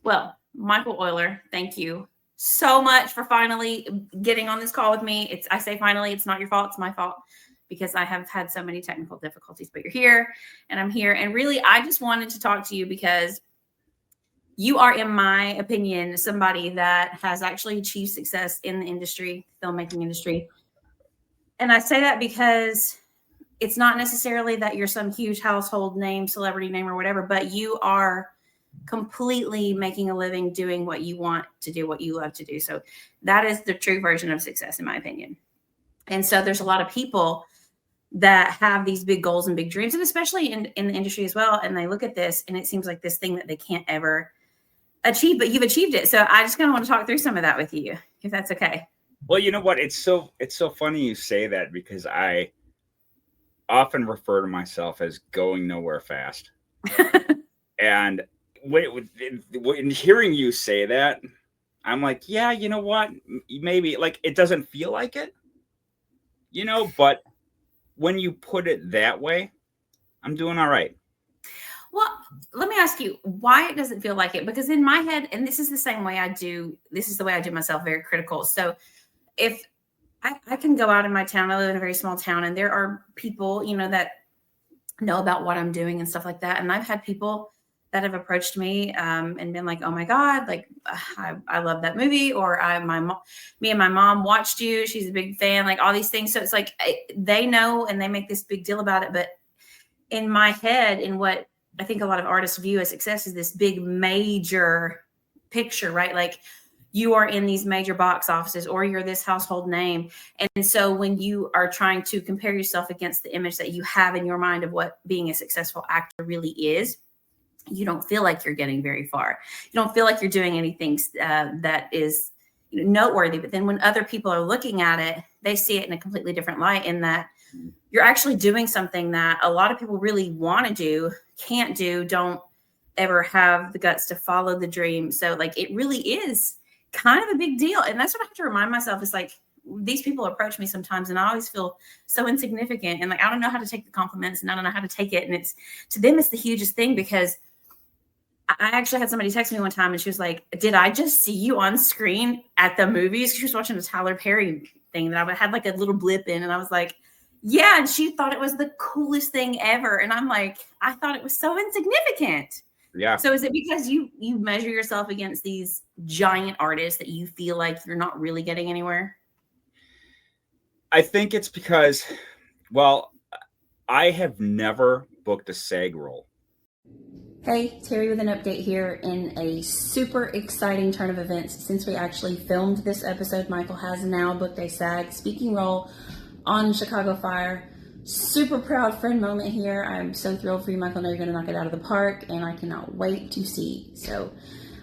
Well, Michael Oilar, thank you so much for finally getting on this call with me. I say finally, it's not your fault, it's my fault because I have had so many technical difficulties, but you're here and I'm here. And really, I just wanted to talk to you because you are, in my opinion, somebody that has actually achieved success in the industry, filmmaking industry. And I say that because it's not necessarily that you're some huge household name, celebrity name, or whatever, but you are completely making a living doing what you want to do, what you love to do. So that is the true version of success, in my opinion. And so there's a lot of people that have these big goals and big dreams, and especially in the industry as well. And they look at this and it seems like this thing that they can't ever achieve, but you've achieved it. So I just kind of want to talk through some of that with you, if that's okay. Well, you know what? It's so funny you say that because I often refer to myself as going nowhere fast. And when hearing you say that, I'm like, yeah, you know what? Maybe like it doesn't feel like it, but when you put it that way, I'm doing all right. Well, let me ask you why it doesn't feel like it. Because in my head, and this is the same way I do, this is the way I do myself, very critical. So if I can go out in my town, I live in a very small town, and there are people, that know about what I'm doing and stuff like that. And I've had people that have approached me and been like, "Oh my God, like I love that movie," or me and my mom watched you. She's a big fan, like all these things. So it's like they know and they make this big deal about it. But in my head, in what I think a lot of artists view as success is this big major picture, right? Like you are in these major box offices or you're this household name. And so when you are trying to compare yourself against the image that you have in your mind of what being a successful actor really is, you don't feel like you're getting very far. You don't feel like you're doing anything that is noteworthy. But then when other people are looking at it, they see it in a completely different light, in that you're actually doing something that a lot of people really want to do, can't do, don't ever have the guts to follow the dream. So like it really is kind of a big deal. And that's what I have to remind myself is like these people approach me sometimes and I always feel so insignificant and like I don't know how to take the compliments and I don't know how to take it. And it's to them, it's the hugest thing because I actually had somebody text me one time and she was like, "Did I just see you on screen at the movies?" She was watching a Tyler Perry thing that I had like a little blip in. And I was like, "Yeah." And she thought it was the coolest thing ever. And I'm like, I thought it was so insignificant. Yeah. So is it because you measure yourself against these giant artists that you feel like you're not really getting anywhere? I think it's because, well, I have never booked a SAG role. Hey, Terry with an update here in a super exciting turn of events. Since we actually filmed this episode, Michael has now booked a SAG speaking role on Chicago Fire. Super proud friend moment here. I'm so thrilled for you, Michael. I know you're going to knock it out of the park, and I cannot wait to see. So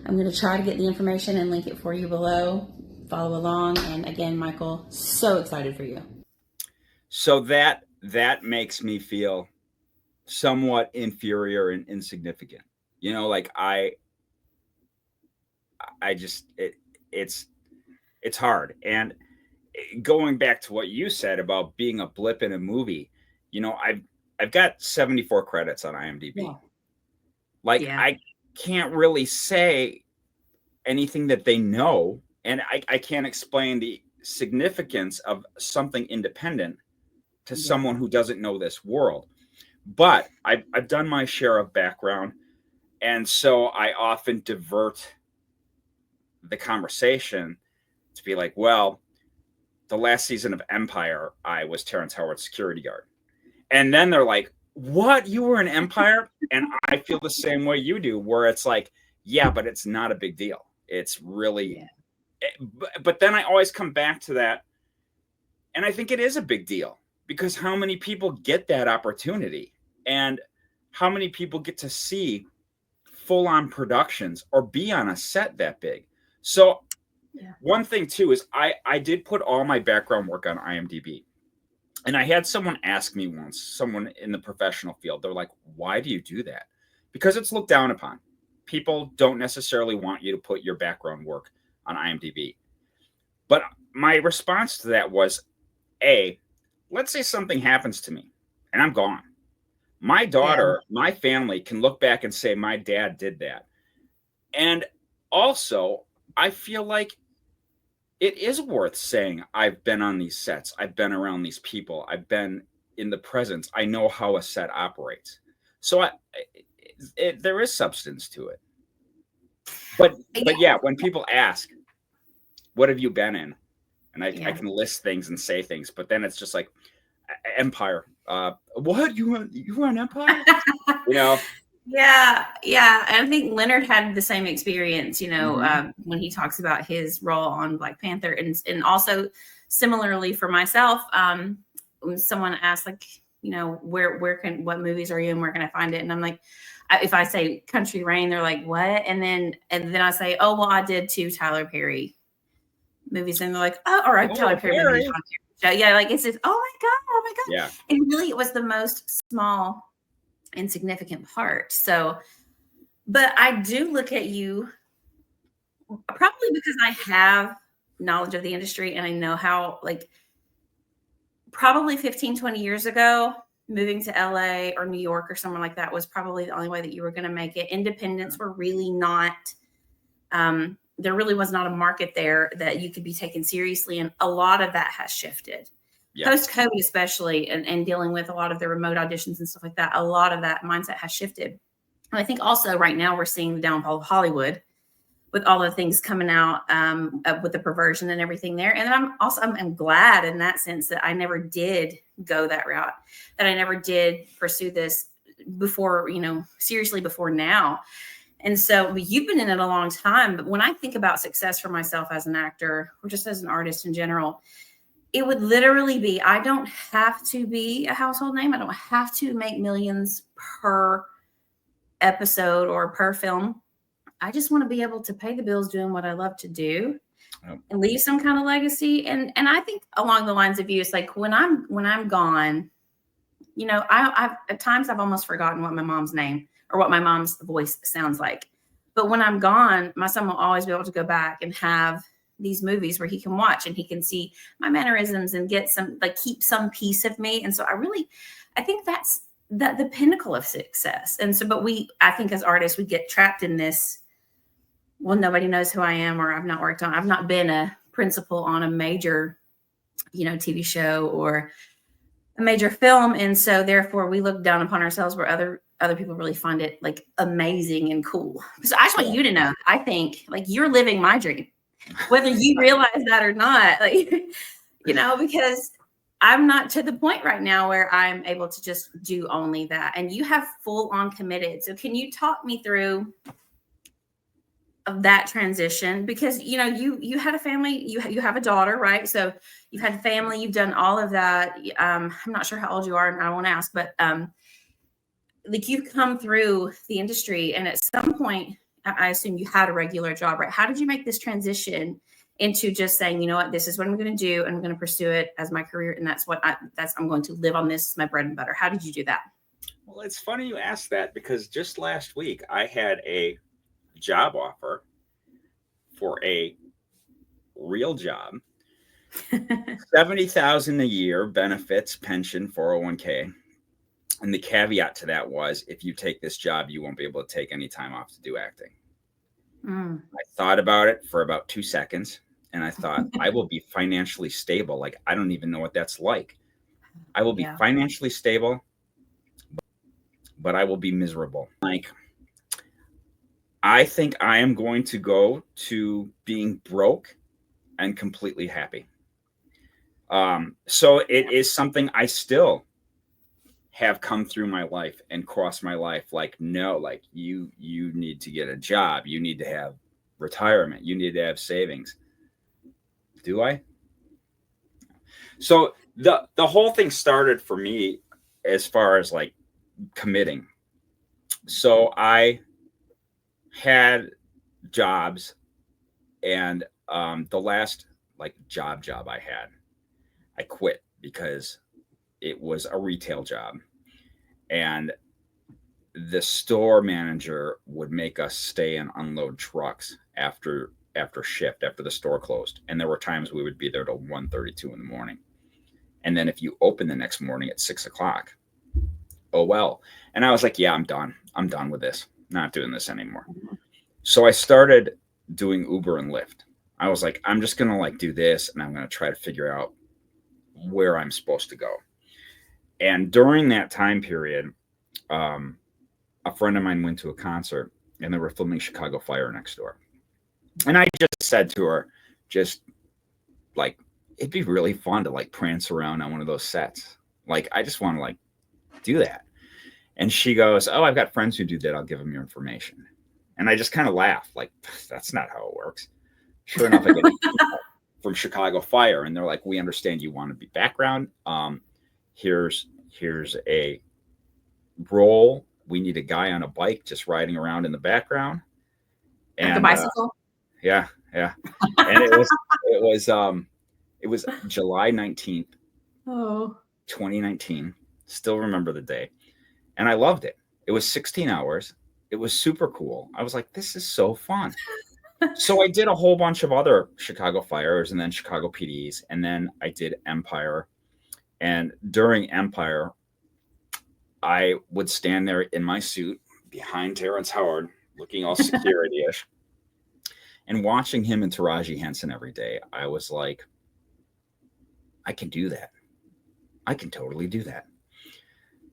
I'm going to try to get the information and link it for you below. Follow along. And again, Michael, so excited for you. So that makes me feel somewhat inferior and insignificant. Like I just it's hard. And going back to what you said about being a blip in a movie, I've got 74 credits on IMDb. Yeah. Like Yeah. I can't really say anything that they know, and I can't explain the significance of something independent to someone who doesn't know this world. But I've done my share of background, and so I often divert the conversation to be like, well, the last season of Empire, I was Terrence Howard's security guard. And then they're like, what? You were in Empire? And I feel the same way you do, where it's like, yeah, but it's not a big deal. It's really, but then I always come back to that. And I think it is a big deal because how many people get that opportunity and how many people get to see full on productions or be on a set that big. So one thing too is I did put all my background work on IMDb. And I had someone ask me once, someone in the professional field, they're like, why do you do that? Because it's looked down upon. People don't necessarily want you to put your background work on IMDb. But my response to that was, let's say something happens to me and I'm gone. My daughter, my family can look back and say, my dad did that. And also, I feel like it is worth saying I've been on these sets, I've been around these people, I've been in the presence, I know how a set operates. So there is substance to it. But yeah, when people ask, what have you been in? And I can list things and say things, but then it's just like Empire. What you were on Empire? Yeah. I think Leonard had the same experience, when he talks about his role on Black Panther, and also similarly for myself. When someone asked, like, what movies are you in? Where can I find it? And I'm like, if I say Country Rain, they're like, what? And then I say, oh, well, I did 2 Tyler Perry movies, and they're like, oh, all right, Tyler Perry movies. Yeah, like it's just, oh my god. Yeah. And really, it was the most small, insignificant part. So, but I do look at you, probably because I have knowledge of the industry and I know how, like, probably 15, 20 years ago, moving to LA or New York or somewhere like that was probably the only way that you were going to make it. Independents were really not, there really was not a market there that you could be taken seriously. And a lot of that has shifted. Yeah. Post-COVID, especially, and dealing with a lot of the remote auditions and stuff like that, a lot of that mindset has shifted. And I think also right now we're seeing the downfall of Hollywood with all the things coming out with the perversion and everything there. And I'm glad in that sense that I never did go that route, that I never did pursue this before, seriously before now. And so you've been in it a long time. But when I think about success for myself as an actor, or just as an artist in general, it would literally be, I don't have to be a household name. I don't have to make millions per episode or per film. I just want to be able to pay the bills doing what I love to do and leave some kind of legacy. And I think along the lines of you, it's like when I'm gone, I've at times I've almost forgotten what my mom's name or what my mom's voice sounds like. But when I'm gone, my son will always be able to go back and have these movies where he can watch and he can see my mannerisms and get some, like, keep some piece of me. And so I think that's the pinnacle of success. And so, but I think as artists, we get trapped in this, well, nobody knows who I am, or I've not been a principal on a major, TV show or a major film. And so therefore we look down upon ourselves where other people really find it, like, amazing and cool. So I just want you to know, I think, like, you're living my dream, whether you realize that or not, like, because I'm not to the point right now where I'm able to just do only that. And you have full on committed. So can you talk me through of that transition? Because, you had a family, you have a daughter, right? So you've had family, you've done all of that. I'm not sure how old you are, and I won't ask, but like, you've come through the industry, and at some point, I assume you had a regular job, right? How did you make this transition into just saying, you know what, this is what I'm going to do, and I'm going to pursue it as my career, and I'm going to live on this, my bread and butter? How did you do that? Well, it's funny you asked that, because just last week I had a job offer for a real job, 70,000 a year, benefits, pension, 401k. And the caveat to that was, if you take this job, you won't be able to take any time off to do acting. I thought about it for about 2 seconds, and I thought, I will be financially stable. Like, I don't even know what that's like. I will be financially stable, but I will be miserable. Like, I think I am going to go to being broke and completely happy. So it is something I still have come through my life and crossed my life. Like, no, like, you need to get a job. You need to have retirement. You need to have savings. Do I? So the whole thing started for me as far as, like, committing. So I had jobs, and the last, like, job I had, I quit because it was a retail job, and the store manager would make us stay and unload trucks after shift, after the store closed. And there were times we would be there till 1:32 in the morning. And then if you open the next morning at 6 o'clock, oh well. And I was like, yeah, I'm done with this. Not doing this anymore. So I started doing Uber and Lyft. I was like, I'm just gonna like do this, and I'm gonna try to figure out where I'm supposed to go. And during that time period, a friend of mine went to a concert, and they were filming Chicago Fire next door. And I just said to her, just like, it'd be really fun to like prance around on one of those sets. Like, I just want to like do that. And she goes, "Oh, I've got friends who do that. I'll give them your information." And I just kind of laughed, like, that's not how it works. Sure enough, I get an email from Chicago Fire, and they're like, "We understand you want to be background. Here's a role. We need a guy on a bike just riding around in the background." Like a And bicycle. yeah. And it was July 19th, Oh. 2019. Still remember the day. And I loved it. It was 16 hours. It was super cool. I was like, this is so fun. So I did a whole bunch of other Chicago Fires and then Chicago PDs. And then I did Empire. And during Empire, I would stand there in my suit behind Terrence Howard, looking all security-ish, and watching him and Taraji Henson every day. I was like, I can do that. I can totally do that.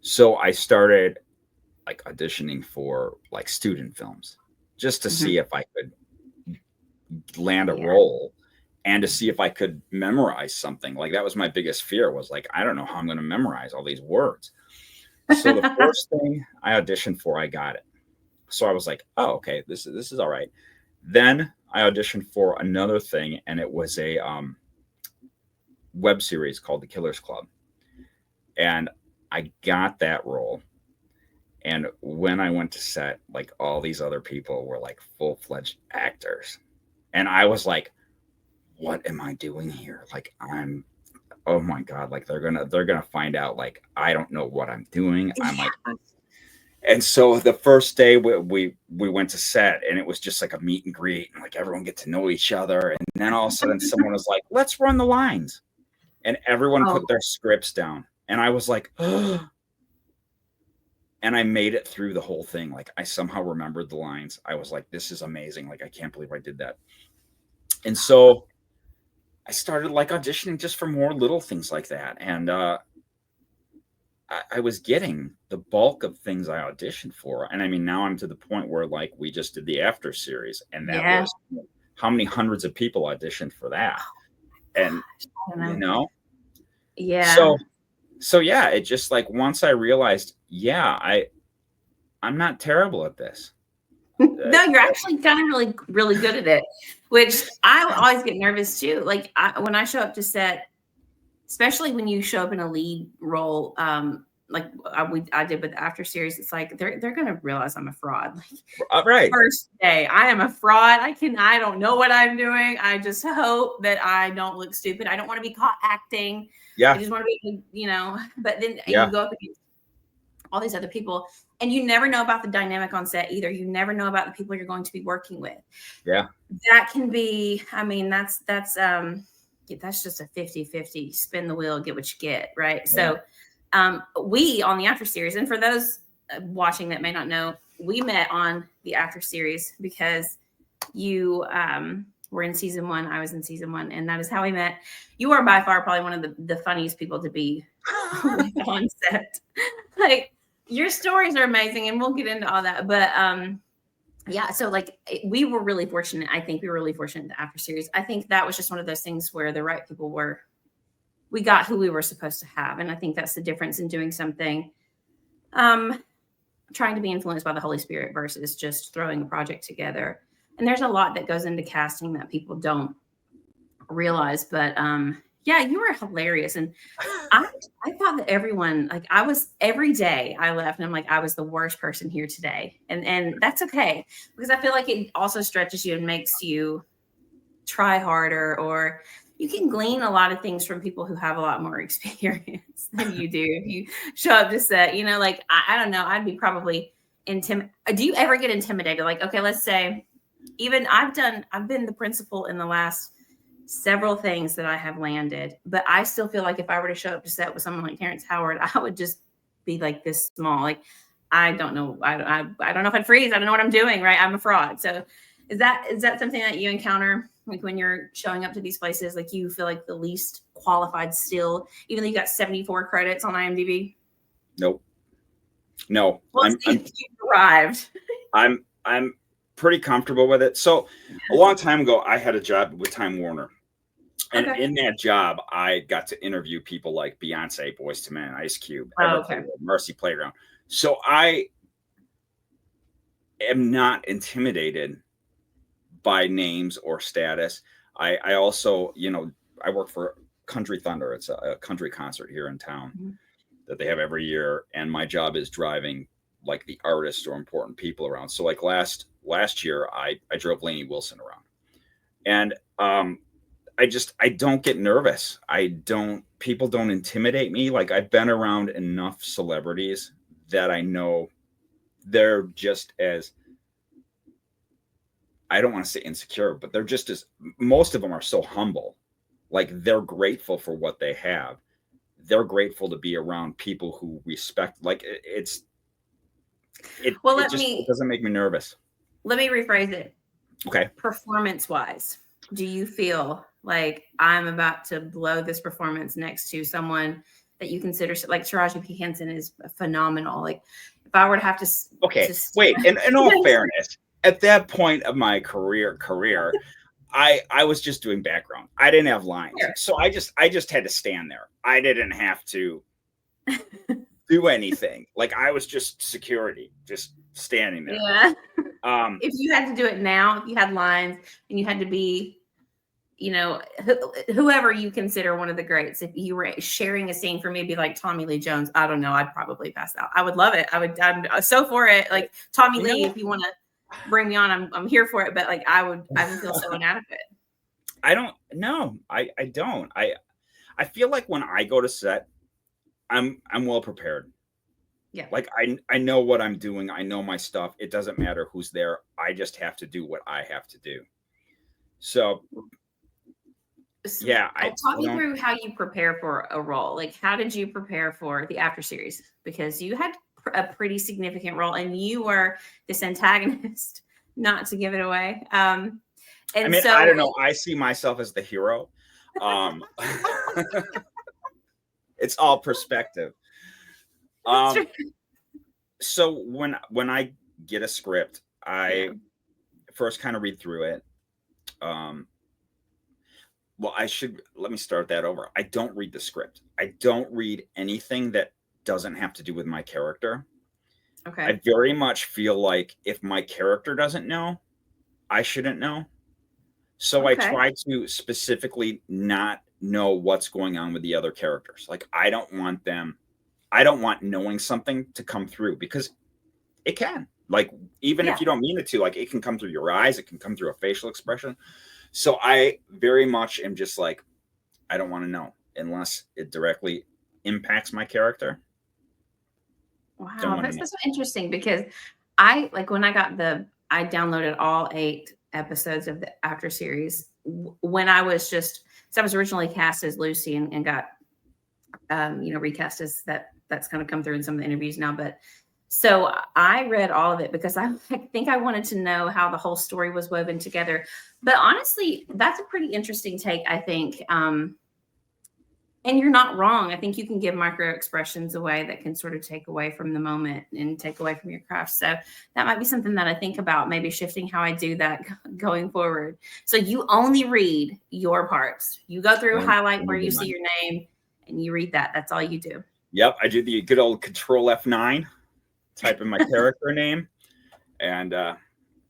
So I started like auditioning for like student films just to see if I could land a role and to see if I could memorize something. Like that was my biggest fear, was like, I don't know how I'm going to memorize all these words. So the first thing I auditioned for, I got it. So I was like, oh, okay, this is all right. Then I auditioned for another thing, and it was a web series called The Killers Club. And I got that role. And when I went to set, like all these other people were like full-fledged actors. And I was like, what am I doing here? Like oh my God, like they're gonna find out like I don't know what I'm doing. I'm like, and so the first day we went to set, and it was just like a meet and greet, and like everyone get to know each other. And then all of a sudden someone was like, let's run the lines. And everyone put their scripts down. And I was like, oh. And I made it through the whole thing. Like I somehow remembered the lines. I was like, this is amazing. Like, I can't believe I did that. And so I started like auditioning just for more little things like that. And I was getting the bulk of things I auditioned for. And I mean, now I'm to the point where like we just did the After series, and that was how many hundreds of people auditioned for that. And you know, so yeah, it just like once I realized, I'm not terrible at this. No, you're actually kind of really, really good at it, which I always get nervous too. Like when I show up to set, especially when you show up in a lead role, like I did with the After series, it's like they're gonna realize I'm a fraud. Like, right. First day, I am a fraud. I don't know what I'm doing. I just hope that I don't look stupid. I don't want to be caught acting. Yeah. I just want to be, but then you go up against all these other people, and you never know about the dynamic on set either. You never know about the people you're going to be working with. Yeah. That can be, I mean, that's just a 50-50 spin the wheel, get what you get. Right. Yeah. So we on the After series, and for those watching that may not know, we met on the After series because you were in season 1. I was in season 1, and that is how we met. You are by far probably one of the funniest people to be on set. Like, your stories are amazing, and we'll get into all that. But yeah, so like we were really fortunate. I think we were really fortunate in the After series. I think that was just one of those things where the right people we got who we were supposed to have. And I think that's the difference in doing something, trying to be influenced by the Holy Spirit versus just throwing a project together. And there's a lot that goes into casting that people don't realize. But yeah, you were hilarious. And I thought that everyone, like, every day I left and I'm like, I was the worst person here today. And that's okay, because I feel like it also stretches you and makes you try harder, or you can glean a lot of things from people who have a lot more experience than you do. If you show up to set, like, I don't know, I'd be probably intimidated. Do you ever get intimidated? Like, okay, let's say even I've been the principal in the last several things that I have landed, but I still feel like if I were to show up to set with someone like Terrence Howard, I would just be like this small. Like, I don't know. I don't know if I'd freeze. I don't know what I'm doing. Right. I'm a fraud. So Is that something that you encounter, like when you're showing up to these places, like you feel like the least qualified still, even though you got 74 credits on IMDb? Nope. No, Well, you arrived. I'm pretty comfortable with it. So a long time ago, I had a job with Time Warner. And Okay. in that job, I got to interview people like Beyonce, Boyz II Men, Ice Cube, Okay. Mercy Playground. So I am not intimidated by names or status. I also, I work for Country Thunder. It's a country concert here in town that they have every year. And my job is driving like the artists or important people around. So like last year, I drove Lainey Wilson around. And I don't get nervous. People don't intimidate me. Like I've been around enough celebrities that I know they're just as, I don't want to say insecure, but they're just as, most of them are so humble. Like they're grateful for what they have. They're grateful to be around people who respect, like it doesn't make me nervous. Let me rephrase it. Okay. Performance wise, do you feel like I'm about to blow this performance next to someone that you consider, like Taraji P. Henson is phenomenal? Like if I were to have to, wait, in all fairness, at that point of my career, I was just doing background. I didn't have lines. Sure. So I just had to stand there. I didn't have to do anything. Like I was just security, just standing there. Yeah. If you had to do it now, if you had lines and you had to be, whoever you consider one of the greats, if you were sharing a scene for me, be like Tommy Lee Jones, I don't know, I'd probably pass out. I would love it. I'm so for it. Like Tommy Lee, if you want to bring me on, I'm here for it. But like I would feel so inadequate. I don't know. I don't. I feel like when I go to set, I'm well prepared. Yeah. Like I know what I'm doing. I know my stuff. It doesn't matter who's there. I just have to do what I have to do. So yeah. Talk me through how you prepare for a role. Like how did you prepare for the after series? Because you had a pretty significant role and you were this antagonist, not to give it away. I don't know. I see myself as the hero. It's all perspective. So when I get a script, I first kind of read through it. Let me start that over. I don't read the script. I don't read anything that doesn't have to do with my character. Okay. I very much feel like if my character doesn't know, I shouldn't know. So I try to specifically not know what's going on with the other characters. Like I don't want knowing something to come through because it can. Like even if you don't mean it to, like it can come through your eyes, it can come through a facial expression. So I very much am just like, I don't want to know unless it directly impacts my character. Wow, that's so interesting because I downloaded all 8 episodes of the after series when I was I was originally cast as Lucy and got recast as that's kind of come through in some of the interviews now. But so I read all of it because I think I wanted to know how the whole story was woven together. But honestly, that's a pretty interesting take, I think. And you're not wrong. I think you can give micro expressions away that can sort of take away from the moment and take away from your craft. So that might be something that I think about, maybe shifting how I do that going forward. So you only read your parts. You go through highlight where you see your name and you read that. That's all you do. Yep. I do the good old Control F9, type in my character name, and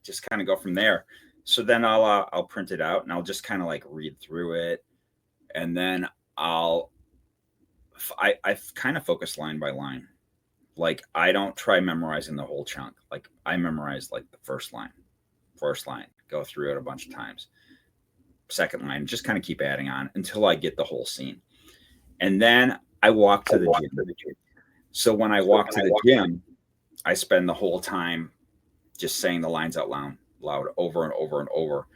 just kind of go from there. So then I'll print it out and I'll just kind of like read through it. And then I kind of focus line by line. Like I don't try memorizing the whole chunk. Like I memorize like the first line, go through it a bunch of times. Second line, just kind of keep adding on until I get the whole scene. And then I walk to the gym. So when I walk to the gym, I spend the whole time just saying the lines out loud over and over and over.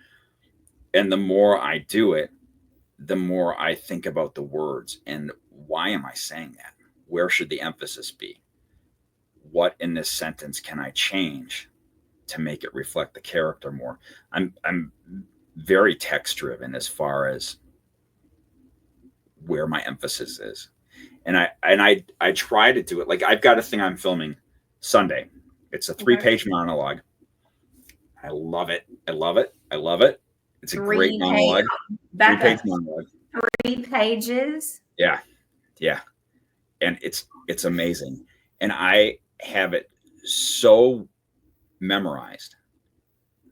And the more I do it, the more I think about the words and why am I saying that? Where should the emphasis be? What in this sentence can I change to make it reflect the character more. I'm very text driven as far as where my emphasis is. And I try to do it. Like I've got a thing I'm filming Sunday. It's a 3-page monologue. I love it. I love it. I love it. It's a great monologue. Back 3-page up. monologue. 3 pages. Yeah. Yeah. And it's amazing. And I have it so memorized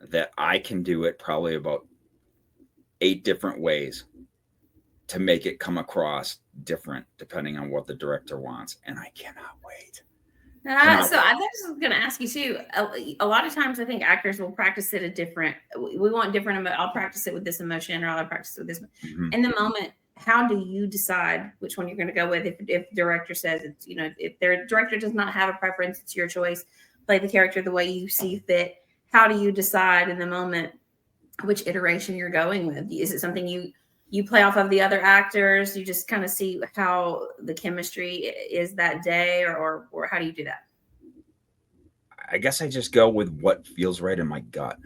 that I can do it probably about 8 different ways to make it come across different depending on what the director wants. And I cannot wait. So I was going to ask you too. A lot of times I think actors will practice it a different, we want different, I'll practice it with this emotion or I'll practice it with this. Mm-hmm. In the moment, how do you decide which one you're going to go with? If director says it's, if their director does not have a preference, it's your choice, play the character the way you see fit. How do you decide in the moment which iteration you're going with? Is it something you play off of the other actors? You just kind of see how the chemistry is that day, or how do you do that? I guess I just go with what feels right in my gut.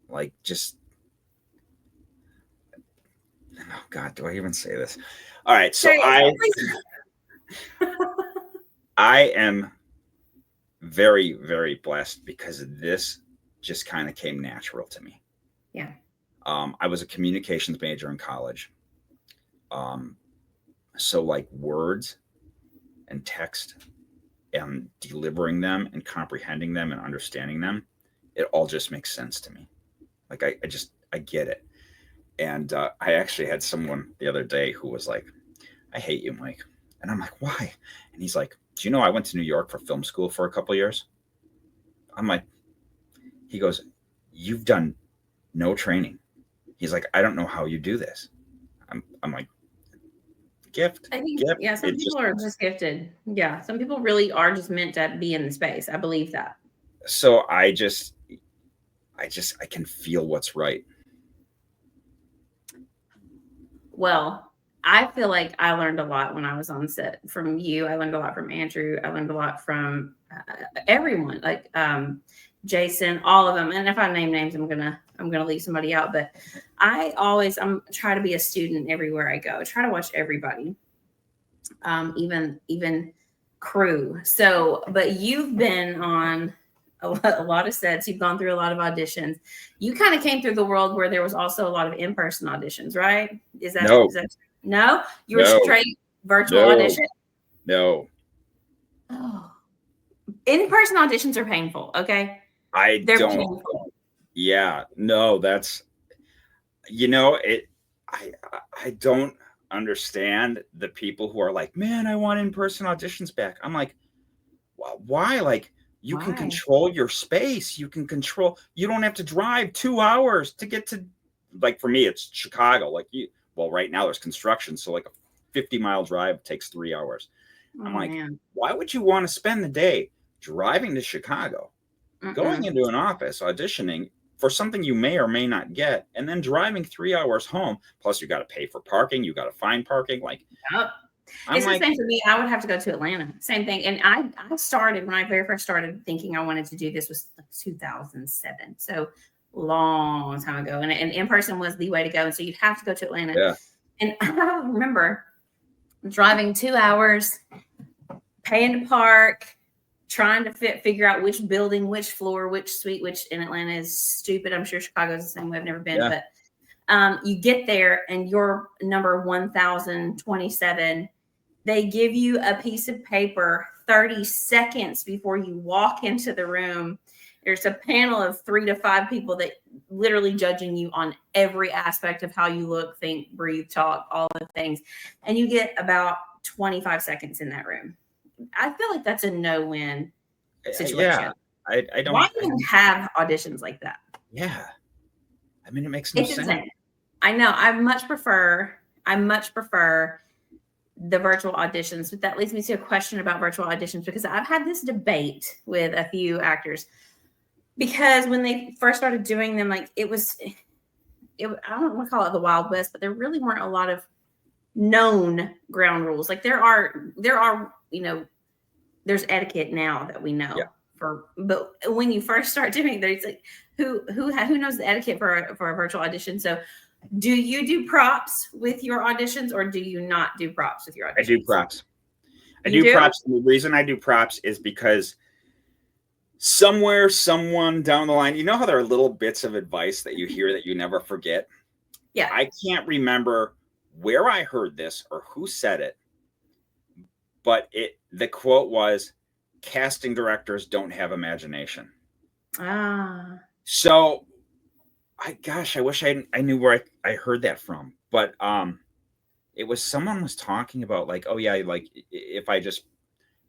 Like just, oh God, do I even say this? All right. So I am very, very blessed because this just kind of came natural to me. Yeah. I was a communications major in college. So like words and text and delivering them and comprehending them and understanding them, it all just makes sense to me. Like I get it. And I actually had someone the other day who was like, I hate you, Mike. And I'm like, why? And he's like, do you know I went to New York for film school for a couple of years? I'm like, he goes, you've done no training. He's like, I don't know how you do this. I'm like, gift. I think, yeah, some people are just gifted. Yeah, some people really are just meant to be in the space. I believe that. So I can feel what's right. Well, I feel like I learned a lot when I was on set from you. I learned a lot from Andrew. I learned a lot from everyone, like Jason, all of them. And if I name names, I'm gonna leave somebody out. But I'm try to be a student everywhere I go. I try to watch everybody, even crew. So, but you've been on a lot of sets. You've gone through a lot of auditions. You kind of came through the world where there was also a lot of in-person auditions, right? Is that no? You were straight virtual audition? No. Oh. In-person auditions are painful, okay? They're painful. Yeah, no, that's I don't understand the people who are like, man, I want in-person auditions back. I'm like, why? Like, you can control your space. You don't have to drive 2 hours to get to, like, for me, it's Chicago. Like right now there's construction. So like a 50-mile drive takes 3 hours. I'm like, why would you want to spend the day driving to Chicago, going into an office, auditioning for something you may or may not get, and then driving 3 hours home? Plus you got to pay for parking. You got to find parking. Like, it's the same for me. I would have to go to Atlanta. Same thing. And I started when I very first started thinking I wanted to do this was like 2007. So long time ago. And in person was the way to go. And so you'd have to go to Atlanta. Yeah. And I remember driving 2 hours, paying to park, trying to figure out which building, which floor, which suite, which in Atlanta is stupid. I'm sure Chicago's the same way. I've never been, but you get there and you're number 1027. They give you a piece of paper 30 seconds before you walk into the room. There's a panel of 3 to 5 people that literally judging you on every aspect of how you look, think, breathe, talk, all the things. And you get about 25 seconds in that room. I feel like that's a no-win situation. Yeah, I don't. Why do you have auditions like that? Yeah, I mean, it makes no sense. Insane. I know. I much prefer the virtual auditions, but that leads me to a question about virtual auditions, because I've had this debate with a few actors, because when they first started doing them, like I don't want to call it the Wild West, but there really weren't a lot of known ground rules. Like there are, there's etiquette now that we know but when you first start doing it, there's like who knows the etiquette for a virtual audition. So do you do props with your auditions, or do you not do props with your auditions? I do props. I do props. And the reason I do props is because somewhere, someone down the line, you know how there are little bits of advice that you hear that you never forget? Yeah. I can't remember where I heard this or who said it, but the quote was, casting directors don't have imagination. So I wish I knew where I heard that from, but it was someone was talking about like, oh yeah, like if I just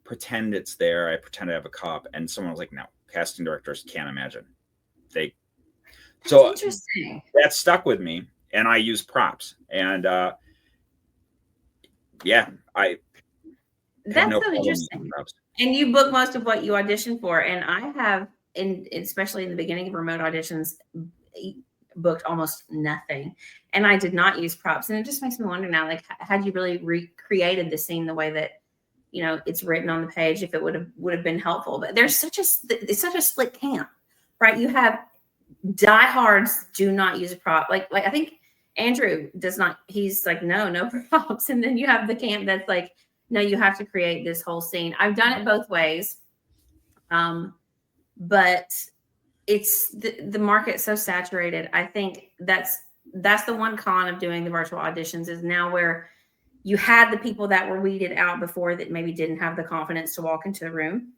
pretend it's there, I pretend I have a cup, and someone was like, no, casting directors can't imagine. That's interesting. That stuck with me, and I use props, and that's so interesting. And you book most of what you audition for, and I have, especially in the beginning of remote auditions, booked almost nothing, and I did not use props, and it just makes me wonder now, like, had you really recreated the scene the way that it's written on the page, if it would have been helpful. But there's it's such a split camp, right? You have diehards do not use a prop, like I think Andrew does not. He's like, no props, and then you have the camp that's like, no, you have to create this whole scene. I've done it both ways, but it's the market's so saturated. I think that's the one con of doing the virtual auditions, is now where you had the people that were weeded out before that maybe didn't have the confidence to walk into the room.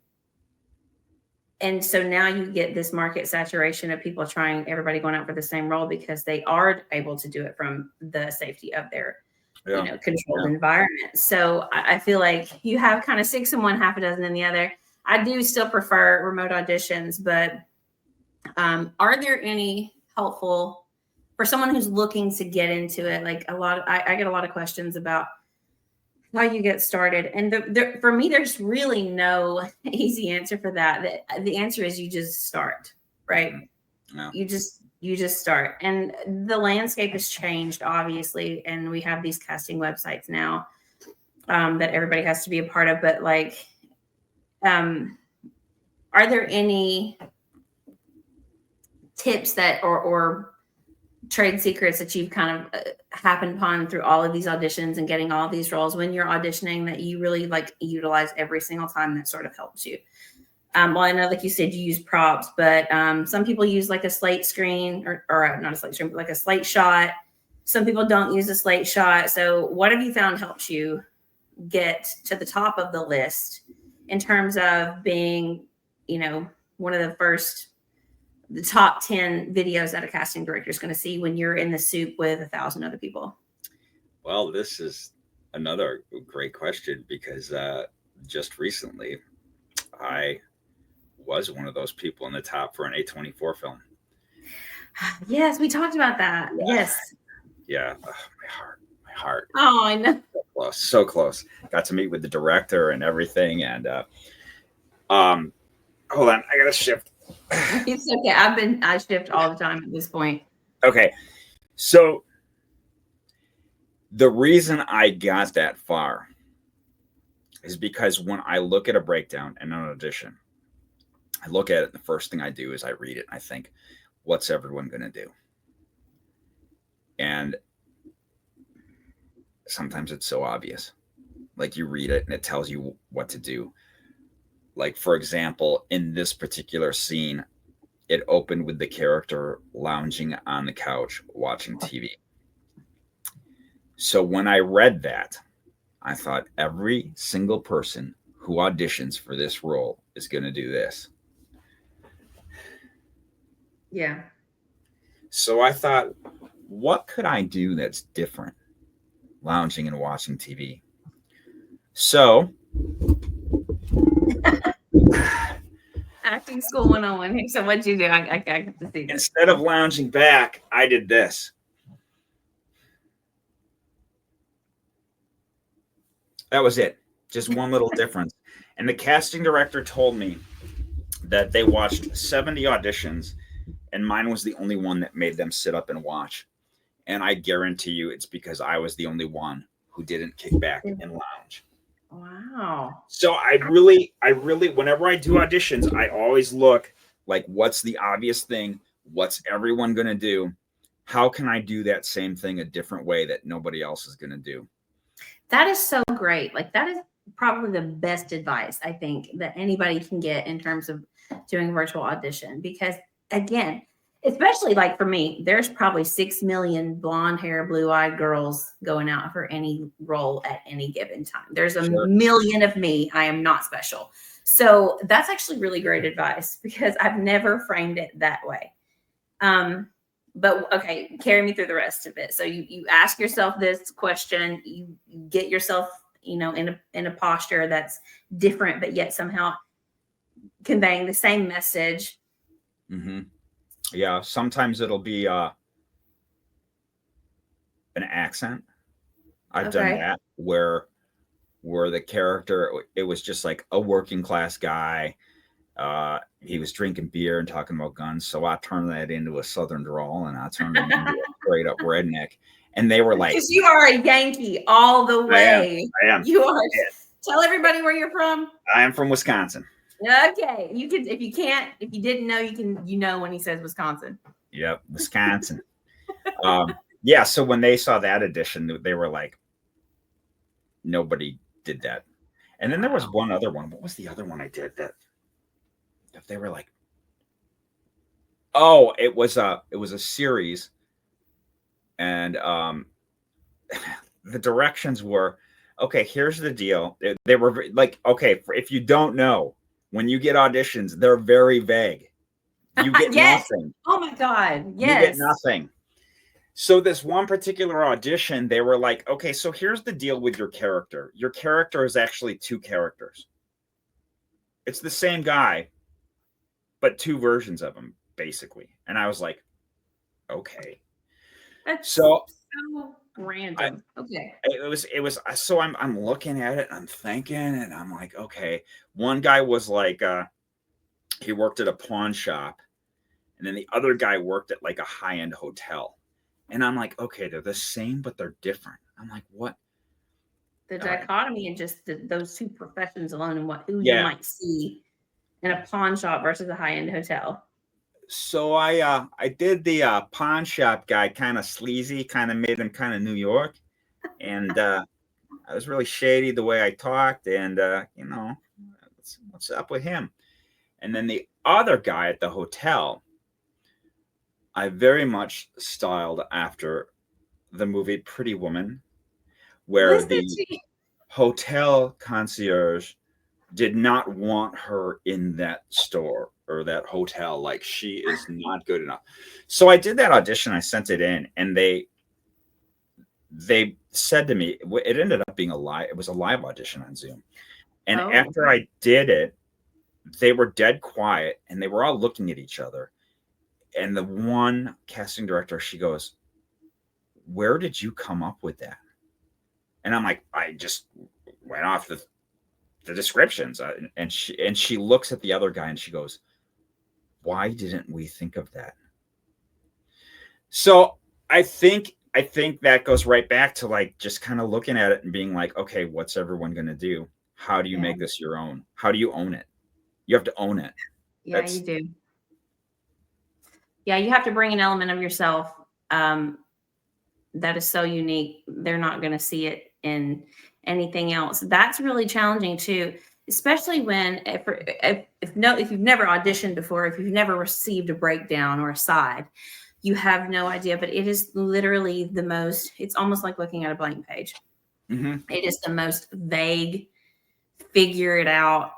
And so now you get this market saturation of people everybody going out for the same role, because they are able to do it from the safety of their controlled environment. So I feel like you have kind of 6 in one, half a dozen in the other. I do still prefer remote auditions, but are there any helpful for someone who's looking to get into it? Like I get a lot of questions about how you get started, and for me, there's really no easy answer for that. The answer is you just start, right? Yeah. You just start, and the landscape has changed, obviously, and we have these casting websites now that everybody has to be a part of. But like, are there any tips that or trade secrets that you've kind of happened upon through all of these auditions and getting all of these roles when you're auditioning that you really like utilize every single time that sort of helps you? Well, I know, like you said, you use props, but some people use like a slate screen or not a slate screen, but like a slate shot. Some people don't use a slate shot. So what have you found helps you get to the top of the list in terms of being, one of the top 10 videos that a casting director is going to see when you're in the soup with 1,000 other people? Well, this is another great question, because just recently I was one of those people in the top for an A24 film. Yes, we talked about that. Yeah. Yes. Yeah. Oh, my heart. Oh, I know. So close. Got to meet with the director and everything. And hold on, I gotta shift. It's okay. I shift all the time at this point. Okay. So the reason I got that far is because when I look at a breakdown and an audition, I look at it, the first thing I do is I read it and I think, what's everyone going to do? And sometimes it's so obvious. Like, you read it and it tells you what to do. Like, for example, in this particular scene, it opened with the character lounging on the couch watching TV. So when I read that, I thought every single person who auditions for this role is going to do this. Yeah. So I thought, what could I do that's different? Lounging and watching TV. So acting school 101. So what'd you do? I get to see this. Instead of lounging back, I did this. That was it. Just one little difference. And the casting director told me that they watched 70 auditions, and mine was the only one that made them sit up and watch. And I guarantee you it's because I was the only one who didn't kick back and lounge. Wow. So I really, whenever I do auditions, I always look like, what's the obvious thing? What's everyone going to do? How can I do that same thing a different way that nobody else is going to do? That is so great. Like that is probably the best advice I think that anybody can get in terms of doing a virtual audition. Because again, especially like for me, there's probably 6 million blonde hair, blue eyed girls going out for any role at any given time. There's a Sure. million of me. I am not special. So that's actually really great advice because I've never framed it that way. But okay, carry me through the rest of it. So you ask yourself this question, you get yourself, in a posture that's different, but yet somehow conveying the same message. Mm-hmm. Yeah, sometimes it'll be an accent. I've done Okay. that where the character, it was just like a working class guy. He was drinking beer and talking about guns, so I turned that into a southern drawl, and I turned him into a straight up redneck. And they were like, Because you are a Yankee all the way. I am. You are. Yeah. Tell everybody where you're from. I am from Wisconsin. Okay. You can, if you didn't know, when he says Wisconsin. Yep, Wisconsin. Yeah, so when they saw that edition, they were like, nobody did that. And then there was one other one. What was the other one I did that they were like, oh, it was a series, and the directions were, okay, here's the deal. They were like, okay, if you don't know, when you get auditions, they're very vague. You get yes. nothing. Oh my God. Yes. You get nothing. So this one particular audition, they were like, okay, so here's the deal with your character. Your character is actually two characters. It's the same guy, but two versions of him, basically. And I was like, okay. That's so random. Okay. It was so I'm looking at it and I'm thinking, and I'm like, okay. One guy was like, he worked at a pawn shop, and then the other guy worked at like a high-end hotel. And I'm like, okay, they're the same, but they're different. I'm like, what? The dichotomy in just those two professions alone, and who Yeah. you might see in a pawn shop versus a high-end hotel. So I did the pawn shop guy kind of sleazy, kind of made him kind of New York, and I was really shady the way I talked, and what's up with him? And then the other guy at the hotel, I very much styled after the movie Pretty Woman, where the hotel concierge did not want her in that store or that hotel. Like, she is not good enough. So I did that audition. I sent it in, and they said to me, it ended up being it was a live audition on Zoom. And after I did it, they were dead quiet, and they were all looking at each other. And the one casting director, she goes, where did you come up with that? And I'm like, I just went off the descriptions. And she looks at the other guy and she goes, why didn't we think of that? So I think that goes right back to like just kind of looking at it and being like, okay, what's everyone going to do? How do you make this your own? How do you own it? You have to own it. Yeah, you do. Yeah, you have to bring an element of yourself that is so unique. They're not going to see it in anything else. That's really challenging too, especially when if you've never auditioned before, if you've never received a breakdown or a side, you have no idea. But it is literally it's almost like looking at a blank page. Mm-hmm. It is the most vague, figure it out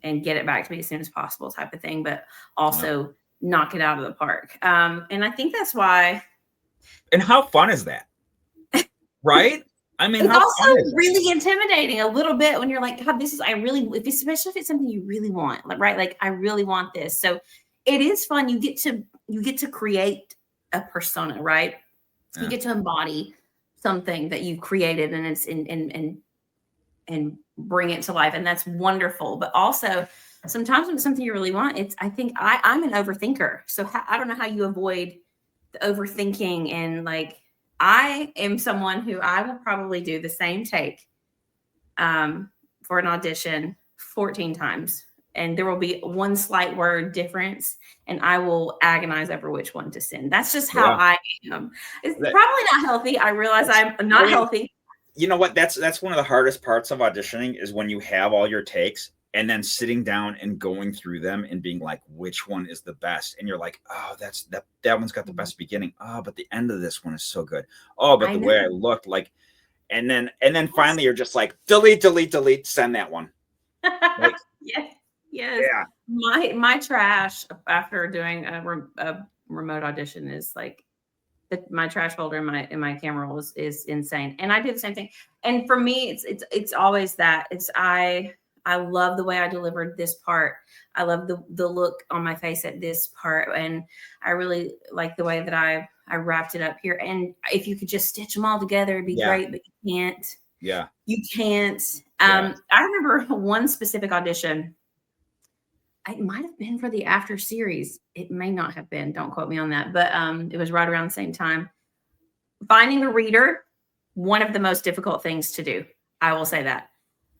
and get it back to me as soon as possible type of thing, but also knock it out of the park. And I think that's why. And how fun is that? Right? I mean, it's also really intimidating a little bit when you're like, God, especially if it's something you really want, like, right? Like, I really want this. So it is fun. You get to create a persona, right? You get to embody something that you've created, and it's and bring it to life. And that's wonderful. But also sometimes when it's something you really want, I think I'm an overthinker. So I don't know how you avoid the overthinking. And like, I am someone who I will probably do the same take for an audition 14 times, and there will be one slight word difference, and I will agonize over which one to send. That's just how I am. It's probably not healthy. I realize I'm not healthy. You know what? That's one of the hardest parts of auditioning is when you have all your takes and then sitting down and going through them and being like, which one is the best? And you're like, oh, that one's got the best beginning. Oh, but the end of this one is so good. Oh, but the way I looked, like, and then finally you're just like, delete, send that one. Like, yes. Yeah. My trash after doing a remote audition is like, my trash folder in my camera roll is insane. And I do the same thing. And for me, it's always that. I love the way I delivered this part. I love the look on my face at this part. And I really like the way that I wrapped it up here. And if you could just stitch them all together, it'd be great, but you can't. Yeah. You can't. I remember one specific audition. It might have been for the After series. It may not have been. Don't quote me on that. But it was right around the same time. Finding a reader, one of the most difficult things to do. I will say that.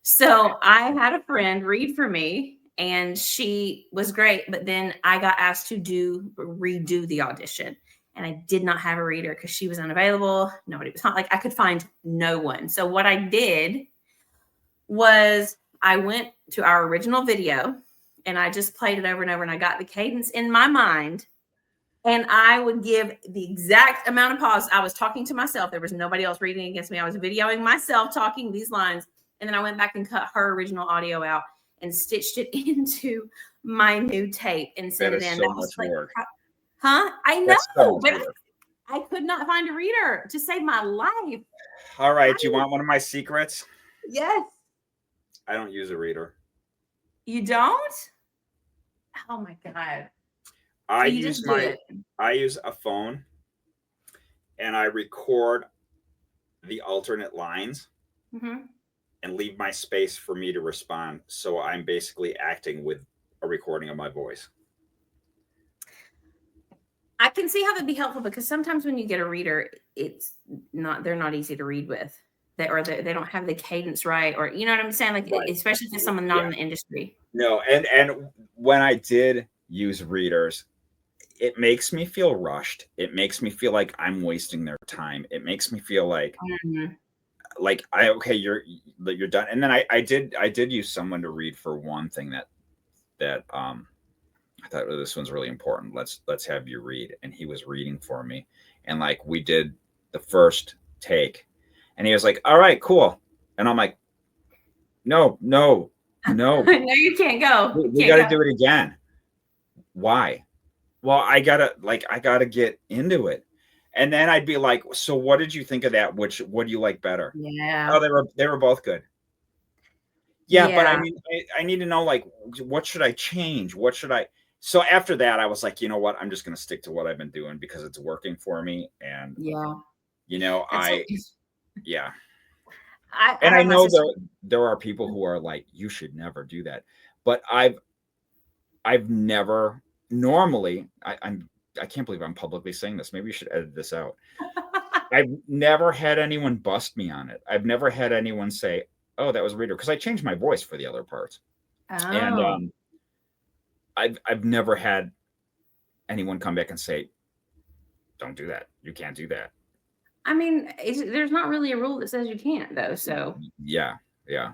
So I had a friend read for me, and she was great. But then I got asked to redo the audition. And I did not have a reader because she was unavailable. Nobody was not like I could find no one. So what I did was I went to our original video and I just played it over and over, and I got the cadence in my mind, and I would give the exact amount of pause. I was talking to myself. There was nobody else reading against me. I was videoing myself talking these lines, and then I went back and cut her original audio out and stitched it into my new tape and sent it in. That was so much work. Huh? I know, but I could not find a reader to save my life. All right. Do you want one of my secrets? Yes. I don't use a reader. You don't? Oh my God. I use a phone, and I record the alternate lines and leave my space for me to respond. So I'm basically acting with a recording of my voice. I can see how that'd be helpful, because sometimes when you get a reader, they're not easy to read with. They don't have the cadence right, or you know what I'm saying? Like, especially if it's someone not in the industry. No, and when I did use readers, it makes me feel rushed. It makes me feel like I'm wasting their time. It makes me feel like you're done. And then I did use someone to read for one thing that I thought, oh, this one's really important. Let's have you read. And he was reading for me, and like we did the first take. And he was like, all right, cool. And I'm like, no. No, you can't go. We got to do it again. Why? Well, I gotta get into it. And then I'd be like, so what did you think of that? What do you like better? Yeah. Oh, they were both good. Yeah. But I mean, I need to know, like, what should I change? What should I? So after that, I was like, you know what? I'm just going to stick to what I've been doing because it's working for me. And I know there are people who are like, you should never do that. But I've never normally, I can't believe I'm publicly saying this. Maybe you should edit this out. I've never had anyone bust me on it. I've never had anyone say, oh, that was a reader, because I changed my voice for the other parts. And I've never had anyone come back and say, don't do that. You can't do that. I mean, there's not really a rule that says you can't, though. So yeah.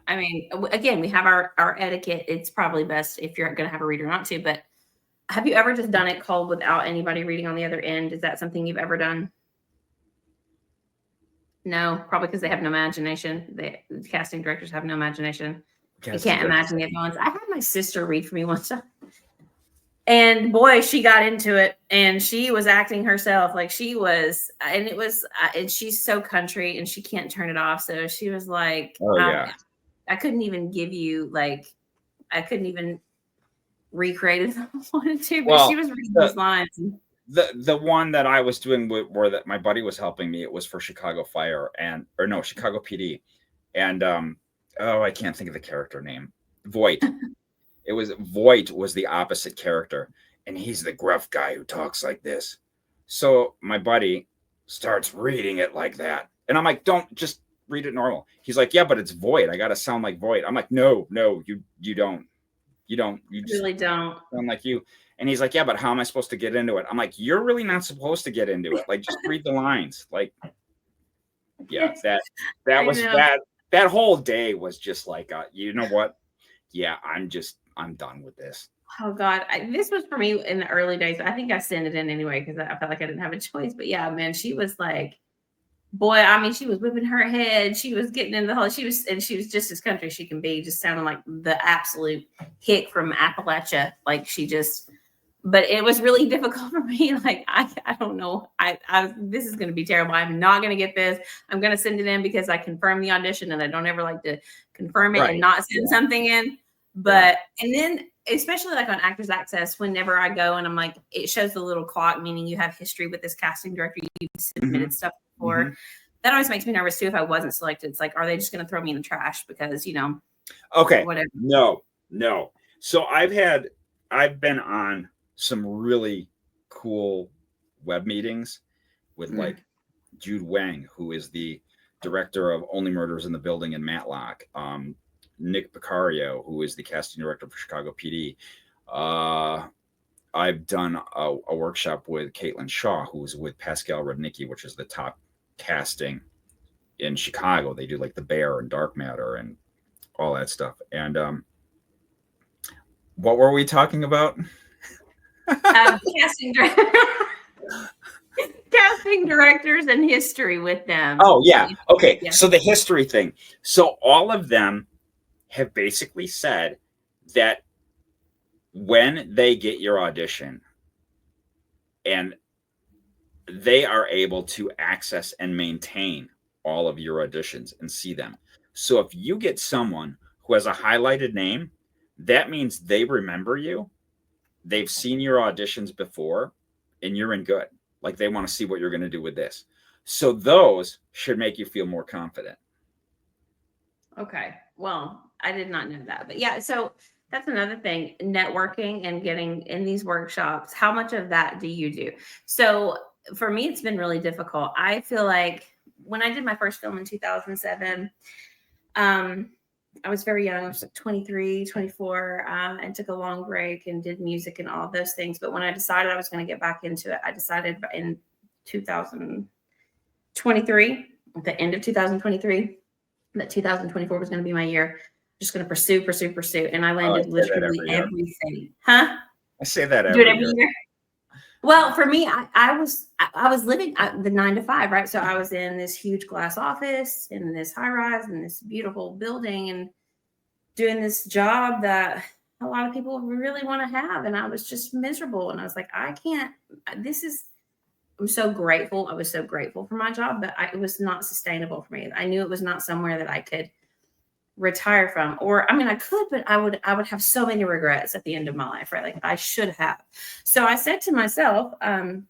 I mean, again, we have our etiquette. It's probably best if you're going to have a reader not to. But have you ever just done it cold without anybody reading on the other end? Is that something you've ever done? No, probably because they have no imagination. The casting directors have no imagination. You can't imagine the other ones. I had my sister read for me one time. And boy, she got into it, and she was acting herself like she was, and she's so country and she can't turn it off. So she was like, I couldn't even give you, like, I couldn't even recreate it if I wanted to, but she was reading those lines. The one that I was doing where that my buddy was helping me, it was for Chicago Chicago PD. And, I can't think of the character name. Voight. Voight was the opposite character, and he's the gruff guy who talks like this. So my buddy starts reading it like that, and I'm like, don't, just read it normal. He's like, yeah, but it's Voight. I got to sound like Voight. I'm like, no, you don't. You don't. You just really don't sound like you. And he's like, yeah, but how am I supposed to get into it? I'm like, you're really not supposed to get into it. Like, just read the lines. Like, yeah, that was that whole day was just like, you know what? Yeah, I'm done with this. Oh God, this was for me in the early days. I think I sent it in anyway because I felt like I didn't have a choice. But yeah, man, she was like, boy, I mean, she was whipping her head. She was getting in the whole. She was just as country as she can be, just sounding like the absolute hick from Appalachia. Like she just. But it was really difficult for me. Like I don't know. This is going to be terrible. I'm not going to get this. I'm going to send it in because I confirmed the audition, and I don't ever like to confirm it and not send something in. But and then especially like on Actors Access, whenever I go and I'm like, it shows the little clock, meaning you have history with this casting director. You've submitted stuff before. That always makes me nervous too. If I wasn't selected, it's like, are they just going to throw me in the trash because Okay. whatever. No. So I've been on some really cool web meetings with like Jude Wang, who is the director of Only Murders in the Building and Matlock. Nick Picario, who is the casting director for Chicago PD. I've done a workshop with Caitlin Shaw, who's with Pascal Rudnicki, which is the top casting in Chicago. They do like The Bear and Dark Matter and all that stuff. And what were we talking about? Casting directors and history with them. Oh, yeah. Okay. Yeah. So the history thing. So all of them have basically said that when they get your audition and they are able to access and maintain all of your auditions and see them. So if you get someone who has a highlighted name, that means they remember you. They've seen your auditions before and you're in good. Like they want to see what you're going to do with this. So those should make you feel more confident. Okay. Well, I did not know that, but yeah, so that's another thing, networking and getting in these workshops. How much of that do you do? So for me, it's been really difficult. I feel like when I did my first film in 2007, I was very young. I was like 23, 24, and took a long break and did music and all of those things. But when I decided I was going to get back into it, I decided in 2023, at the end of 2023, that 2024 was going to be my year. Just going to pursue. And I landed literally everything. Huh? I say that every year. Well, for me, I was living the 9 to 5, right? So I was in this huge glass office in this high rise in this beautiful building and doing this job that a lot of people really want to have. And I was just miserable. And I was like, I can't, I'm so grateful. I was so grateful for my job, but it was not sustainable for me. I knew it was not somewhere that I could retire from, or I mean, I could, but I would have so many regrets at the end of my life, right? Like I should have. So I said to myself, I'm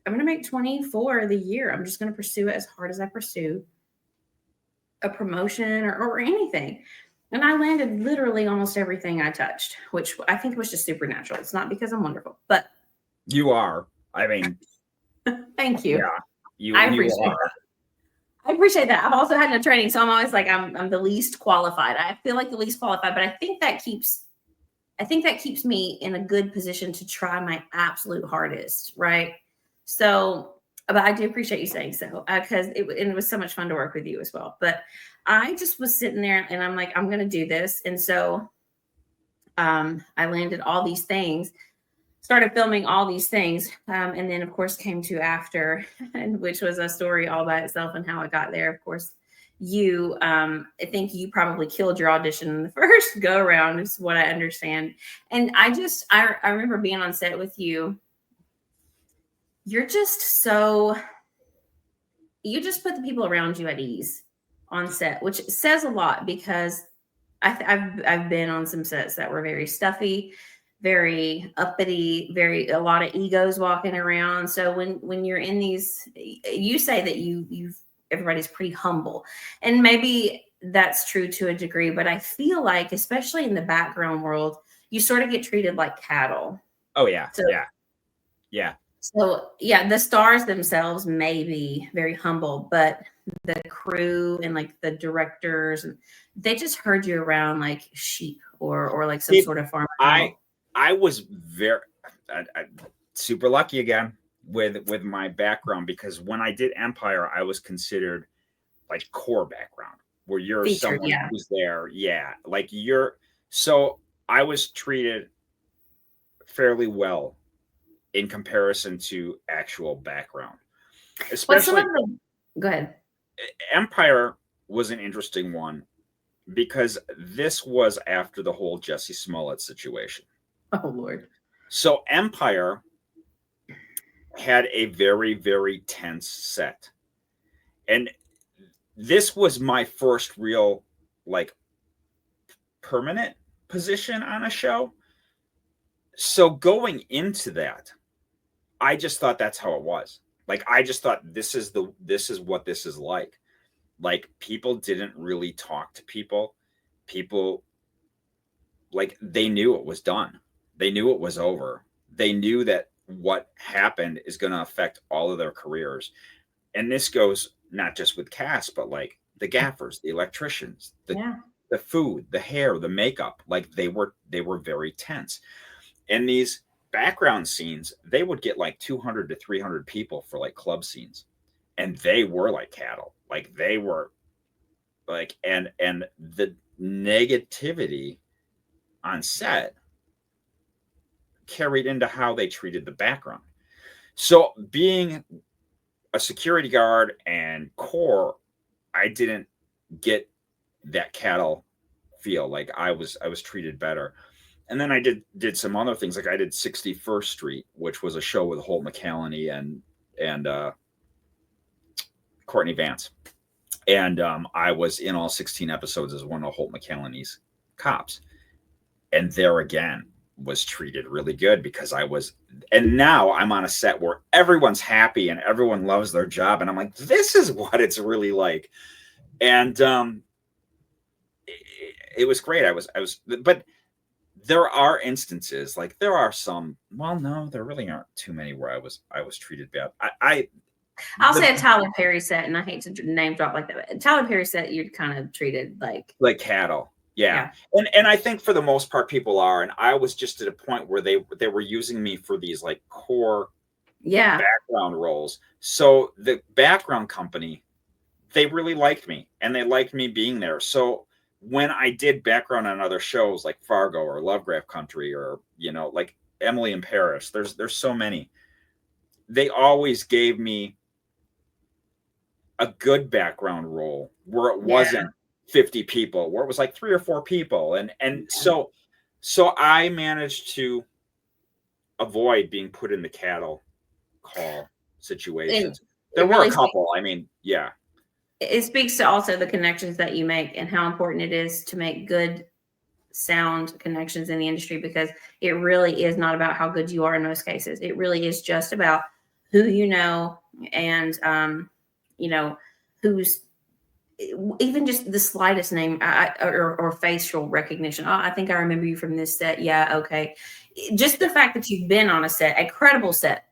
going to make 24 the year. I'm just going to pursue it as hard as I pursue a promotion or anything. And I landed literally almost everything I touched, which I think was just supernatural. It's not because I'm wonderful, but you are. I mean, thank you. Yeah, I appreciate that. I appreciate that. I've also had no training, so I'm always like, I'm the least qualified. I feel like the least qualified, but I think that keeps me in a good position to try my absolute hardest, right? So, but I do appreciate you saying so, because it was so much fun to work with you as well. But I just was sitting there and I'm like, I'm going to do this. And so I landed all these things, started filming all these things. And then of course came to After, and which was a story all by itself and how I got there. Of course, I think you probably killed your audition in the first go around is what I understand. And I remember being on set with you. You just put the people around you at ease on set, which says a lot because I've been on some sets that were very stuffy, very uppity, a lot of egos walking around. So when you're in these, you say that everybody's pretty humble, and maybe that's true to a degree, but I feel like, especially in the background world, you sort of get treated like cattle. Oh yeah. So, yeah. So yeah, the stars themselves may be very humble, but the crew and like the directors, and they just herd you around like sheep or like some sort of farm animal. I was very super lucky again with my background, because when I did Empire, I was considered like core background, where you're Featured, someone yeah. who's there. Yeah. Like so I was treated fairly well in comparison to actual background. What's some Especially of the, go ahead. Empire was an interesting one, because this was after the whole Jesse Smollett situation. Oh Lord. So Empire had a very, very tense set. And this was my first real, like, permanent position on a show. So going into that, I just thought that's how it was. Like, I just thought this is what this is like. Like, people didn't really talk to people. People, like, they knew it was done. They knew it was over. They knew that what happened is going to affect all of their careers. And this goes not just with cast, but like the gaffers, the electricians, the food, the hair, the makeup. Like, they were very tense. And these background scenes, they would get like 200 to 300 people for like club scenes, and they were like cattle. Like, they were like, and the negativity on set carried into how they treated the background. So being a security guard and core, I didn't get that cattle feel. Like, I was treated better. And then I did some other things. Like, I did 61st Street, which was a show with Holt McCallany and Courtney Vance. And I was in all 16 episodes as one of Holt McCallany's cops. And there again was treated really good, because and now I'm on a set where everyone's happy and everyone loves their job. And I'm like, this is what it's really like. And it was great. But there are instances, like there are some, well, no, there really aren't too many where I was treated bad. I'll say a Tyler Perry set, and I hate to name drop like that, but Tyler Perry set, you're kind of treated like cattle. Yeah. And I think for the most part people are, and I was just at a point where they were using me for these like core background roles. So the background company, they really liked me, and they liked me being there. So when I did background on other shows like Fargo or Lovecraft Country, or like Emily in Paris, there's so many, they always gave me a good background role where it wasn't 50 people, where it was like 3 or 4 people. And so I managed to avoid being put in the cattle call situations. There were a couple. I mean, yeah. It speaks to also the connections that you make and how important it is to make good sound connections in the industry, because it really is not about how good you are in most cases. It really is just about who you know, and who's even just the slightest name or facial recognition. Oh, I think I remember you from this set. Yeah, okay. Just the fact that you've been on a set, a credible set,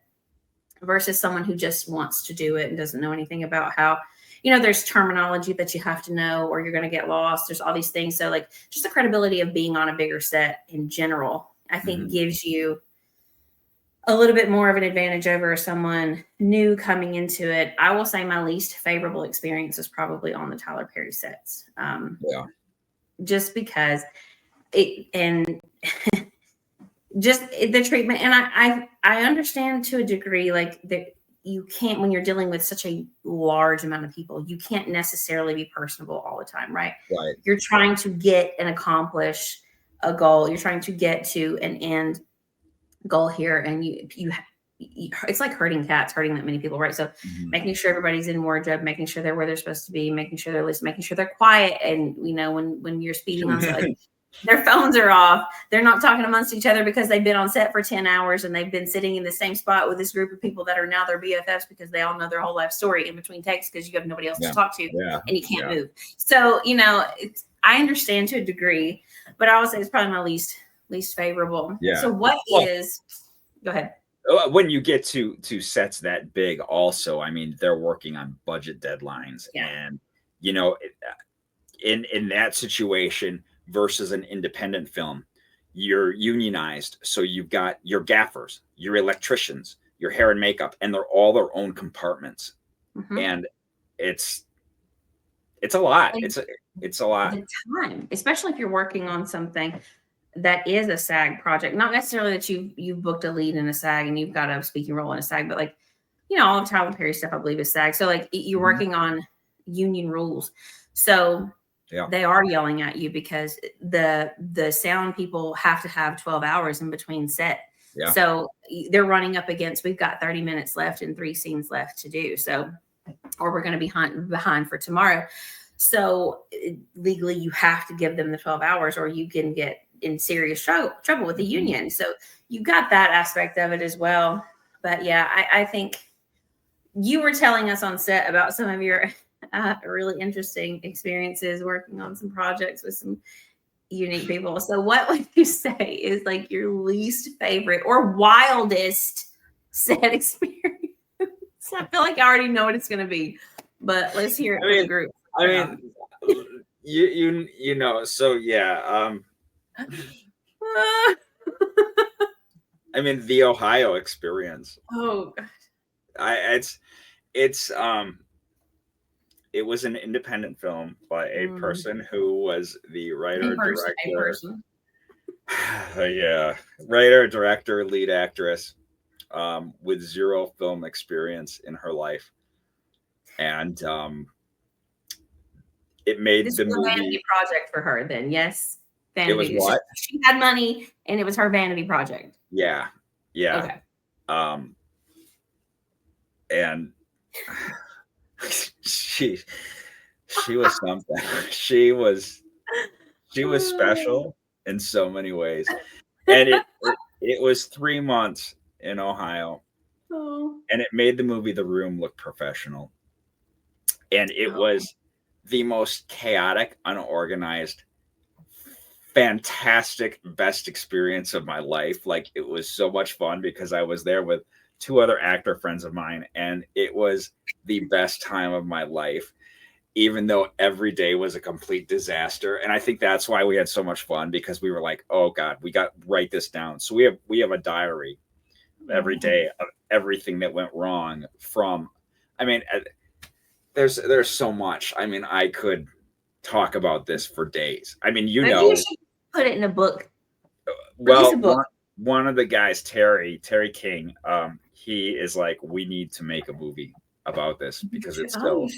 versus someone who just wants to do it and doesn't know anything about how, there's terminology that you have to know or you're going to get lost. There's all these things. So like just the credibility of being on a bigger set in general, I think gives you a little bit more of an advantage over someone new coming into it. I will say my least favorable experience is probably on the Tyler Perry sets. Just because just the treatment. And I understand to a degree, like that you can't, when you're dealing with such a large amount of people, you can't necessarily be personable all the time, right? Right. You're trying to get and accomplish a goal. You're trying to get to an end goal here, and you it's like herding cats, herding that many people, right? So making sure everybody's in wardrobe, making sure they're where they're supposed to be, making sure they're listening, making sure they're quiet, and when you're speeding on set, like, their phones are off, they're not talking amongst each other because they've been on set for 10 hours and they've been sitting in the same spot with this group of people that are now their BFFs because they all know their whole life story in between takes because you have nobody else to talk to and you can't move. So I understand to a degree, but I would say it's probably my least favorable. So go ahead. When you get to sets that big, also, I mean, they're working on budget deadlines, Yeah. and you know, in that situation versus an independent film, you're unionized, so you've got your gaffers, your electricians, your hair and makeup, and they're all their own compartments, Mhm. and it's a lot. And It's a lot. the time, especially if you're working on something that is a SAG project, not necessarily that you've booked a lead in a SAG and you've got a speaking role in a SAG, but like, all of Tyler Perry stuff, I believe, is SAG. So like you're Mhm. working on union rules. So Yeah. they are yelling at you because the sound people have to have 12 hours in between set. Yeah. So they're running up against, we've got 30 minutes left and 3 scenes left to do. So, or we're going to be behind for tomorrow. So legally you have to give them the 12 hours or you can get in serious trouble with the union. So you got that aspect of it as well. But yeah, I think you were telling us on set about some of your really interesting experiences working on some projects with some unique people. So what would you say is like your least favorite or wildest set experience? I feel like I already know what it's going to be, but let's hear it I for the mean, group. I mean, you know, so yeah. I mean, the Ohio experience. Oh, It's it was an independent film by a person who was the writer, a director, person. yeah, writer, director, lead actress, with zero film experience in her life, and it made This the was a movie. vanity project for her then, yes? It was Vanity. what? She had money and it was her vanity project. Yeah, yeah. Okay. And she was something. She was special in so many ways, and it was 3 months in Ohio, and it made the movie The Room look professional, and it was the most chaotic, unorganized, fantastic, best experience of my life. Like, it was so much fun because I was there with 2 other actor friends of mine, and it was the best time of my life, even though every day was a complete disaster. And I think that's why we had so much fun, because we were like, oh God, we got to write this down. So we have a diary every day of everything that went wrong from, I mean, there's so much. I mean, I could talk about this for days. I mean, Maybe you should put it in a book. Well, one of the guys, Terry King, he is like, we need to make a movie about this because it's so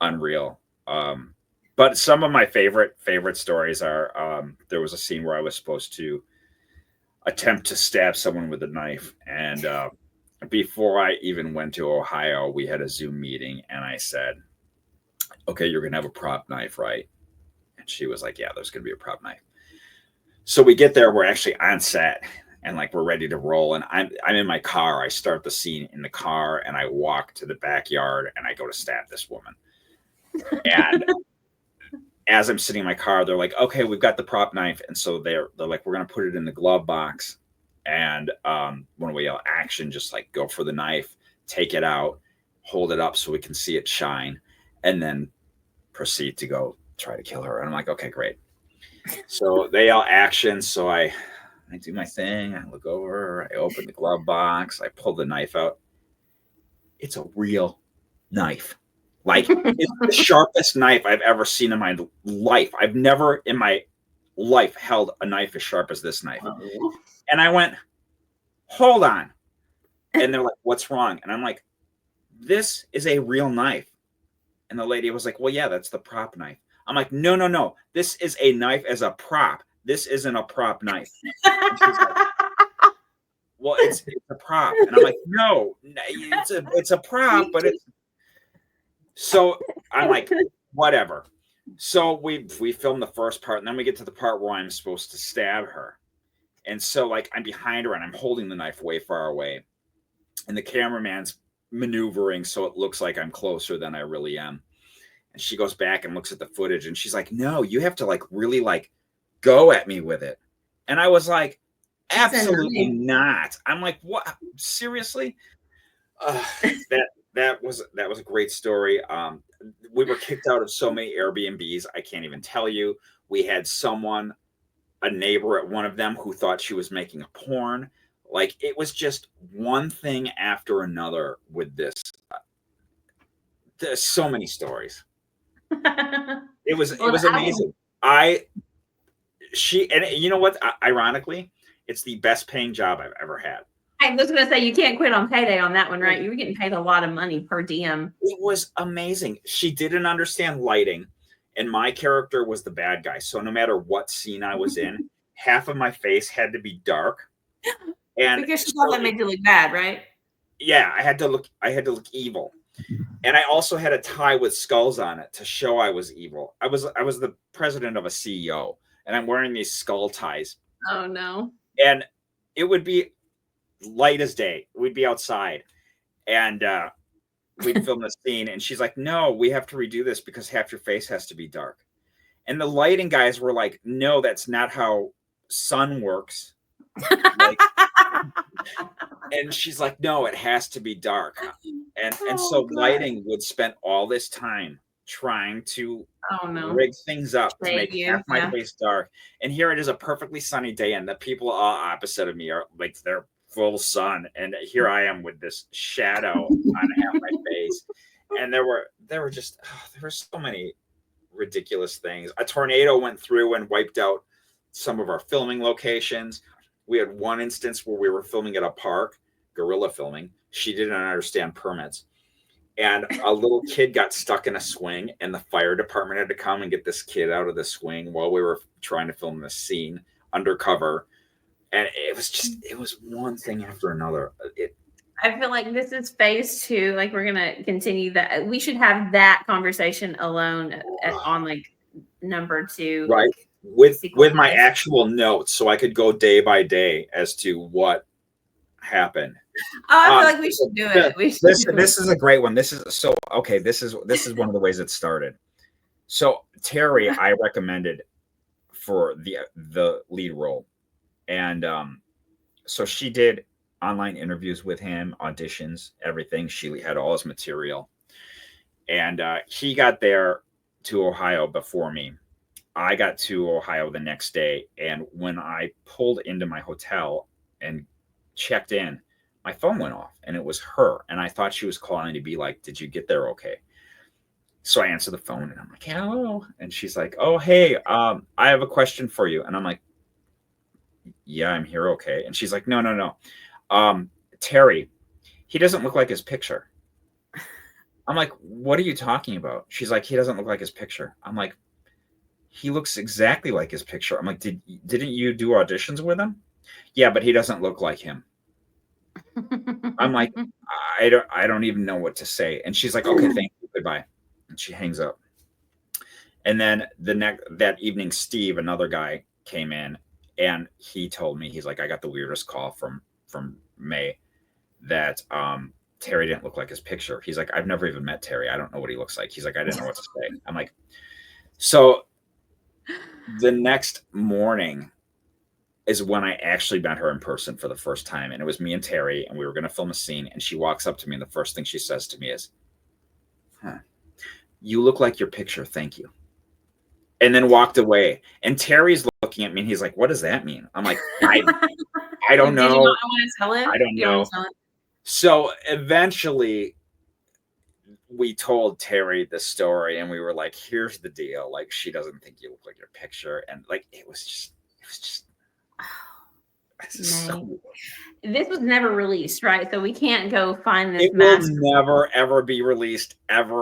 unreal. But some of my favorite stories are, there was a scene where I was supposed to attempt to stab someone with a knife, and before I even went to Ohio, we had a Zoom meeting, and I said, okay, you're gonna have a prop knife, right? And she was like, yeah, there's gonna be a prop knife. So we get there, we're actually on set, and like we're ready to roll, and I'm in my car. I start the scene in the car, and I walk to the backyard, and I go to stab this woman. And as I'm sitting in my car, they're like, okay, we've got the prop knife. And so they're like, we're going to put it in the glove box. And when we yell action, just like go for the knife, take it out, hold it up so we can see it shine, and then proceed to go try to kill her. And I'm like, okay, great. So they yell action. So I do my thing. I look over, I open the glove box, I pull the knife out. It's a real knife. Like, it's the sharpest knife I've ever seen in my life. I've never in my life held a knife as sharp as this knife. And I went, hold on. And they're like, what's wrong? And I'm like, this is a real knife. And the lady was like, well, yeah, that's the prop knife. I'm like, no. This is a knife as a prop. This isn't a prop knife. Like, well, it's a prop. And I'm like, no, it's a prop, but it's. So I'm like, whatever. So we film the first part, and then we get to the part where I'm supposed to stab her. And so like I'm behind her and I'm holding the knife way far away. And the cameraman's maneuvering so it looks like I'm closer than I really am. And she goes back and looks at the footage, and she's like, no, you have to like really like go at me with it. And I was like, Absolutely not. I'm like, what? Seriously? Uh, that that was a great story. We were kicked out of so many Airbnbs. I can't even tell you. We had a neighbor at one of them who thought she was making a porn. Like it was just one thing after another with this. There's so many stories. It Well, was amazing. I she and you know what? Ironically, it's the best paying job I've ever had. I was going to say you can't quit on payday on that one, right? You were getting paid a lot of money per diem. It was amazing. She didn't understand lighting, and my character was the bad guy. So no matter what scene I was in, half of my face had to be dark. And because she thought that made you look bad, right? Yeah, I had to look evil. And I also had a tie with skulls on it to show I was evil. I was the president of a CEO, and I'm wearing these skull ties. Oh no. And it would be light as day. We'd be outside, and we'd film the scene, and she's like, "No, we have to redo this because half your face has to be dark." And the lighting guys were like, "No, that's not how sun works." Like, and she's like, "No, it has to be dark." And so lighting would spend all this time trying to rig things up to make half my face dark. And here it is, a perfectly sunny day, and the people all opposite of me are like they're full sun, and here I am with this shadow on half my face. And there were so many ridiculous things. A tornado went through and wiped out some of our filming locations. We had one instance where we were filming at a park, guerrilla filming. She didn't understand permits. And a little kid got stuck in a swing, and the fire department had to come and get this kid out of the swing while we were trying to film this scene undercover. And it was one thing after another. I feel like this is phase 2. Like we're gonna continue that. We should have that conversation alone on like number 2, right? Like, with my actual notes, so I could go day by day as to what happened. Oh, I feel like we should do it. This is a great one. This is so okay. This is one of the ways it started. So Terry, I recommended for the lead role, and so she did online interviews with him, auditions, everything. She had all his material, and he got there to Ohio before me. I got to Ohio the next day, and when I pulled into my hotel and checked in, my phone went off, and it was her. And I thought she was calling to be like, "Did you get there okay?" So I answer the phone, and I'm like, "Hello," and she's like, "Oh, hey, I have a question for you," and I'm like, "Yeah, I'm here, okay." And she's like, "No, Terry, he doesn't look like his picture." I'm like, "What are you talking about?" She's like, "He doesn't look like his picture." I'm like, "He looks exactly like his picture." I'm like, didn't you do auditions with him?" "Yeah, but he doesn't look like him." I'm like, I don't even know what to say. And she's like, "Okay, thank you, goodbye." And she hangs up. And then that evening, Steve, another guy, came in, and he told me, he's like, "I got the weirdest call from May that Terry didn't look like his picture." He's like, "I've never even met Terry. I don't know what he looks like." He's like, "I didn't know what to say." I'm like, so the next morning is when I actually met her in person for the first time. And it was me and Terry, and we were going to film a scene. And she walks up to me, and the first thing she says to me is, "You look like your picture. Thank you." And then walked away. And Terry's looking at me, and he's like, "What does that mean?" I'm like, I don't know. Did you not want to tell him? I don't know. So eventually we told Terry the story, and we were like, "Here's the deal. Like, she doesn't think you look like your picture." And like, it was just so... This was never released, right? So we can't go find this. It will never ever be released, ever.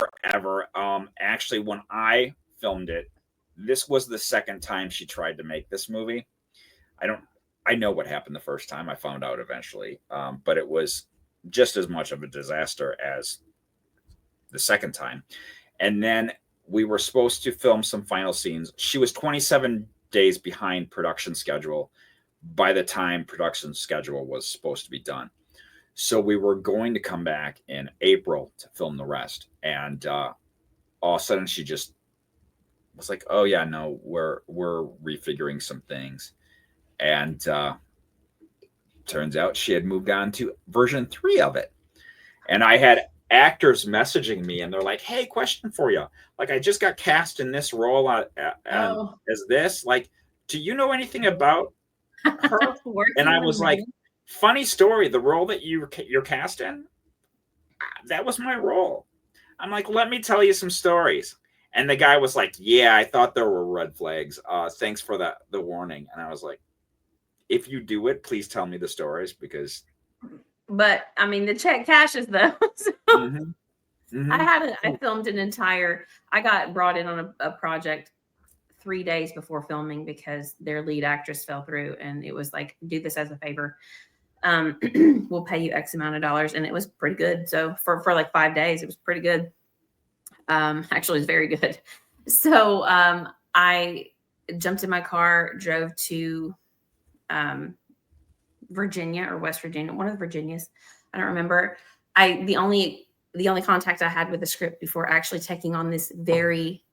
Actually, when I filmed it, this was the second time she tried to make this movie. I know what happened the first time. I found out eventually, but it was just as much of a disaster as the second time. And then we were supposed to film some final scenes. She was 27 days behind production schedule by the time production schedule was supposed to be done. So we were going to come back in April to film the rest. And all of a sudden she just was like, "Oh yeah, no, we're refiguring some things." And Turns out she had moved on to version 3 of it. And I had actors messaging me, and they're like, "Hey, question for you. Like, I just got cast in this role Oh, as this. Like, do you know anything about her?" And I working with was like, me. "Funny story. The role that you're cast in, that was my role." I'm like, "Let me tell you some stories." And the guy was like, "Yeah, I thought there were red flags. Thanks for the warning." And I was like, "If you do it, please tell me the stories because." But I mean, the check cashes though. So Mhm, mhm. I filmed an entire. I got brought in on a project 3 days before filming because their lead actress fell through, and it was like, do this as a favor. We'll pay you X amount of dollars, and it was pretty good. So for like 5 days, it was pretty good. Actually, it's very good. So I jumped in my car, drove to um, Virginia or West Virginia, one of the Virginias. I don't remember. The only contact I had with the script before actually taking on this very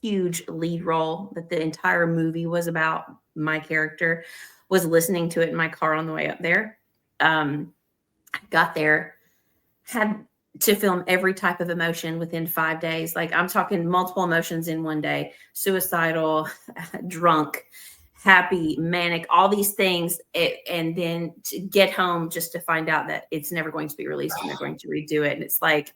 huge lead role that the entire movie was about my character was listening to it in my car on the way up there. Got there, had to film every type of emotion within 5 days. Like I'm talking multiple emotions in one day: suicidal, drunk, happy, manic, all these things. And then to get home just to find out that it's never going to be released and they're going to redo it. And it's like,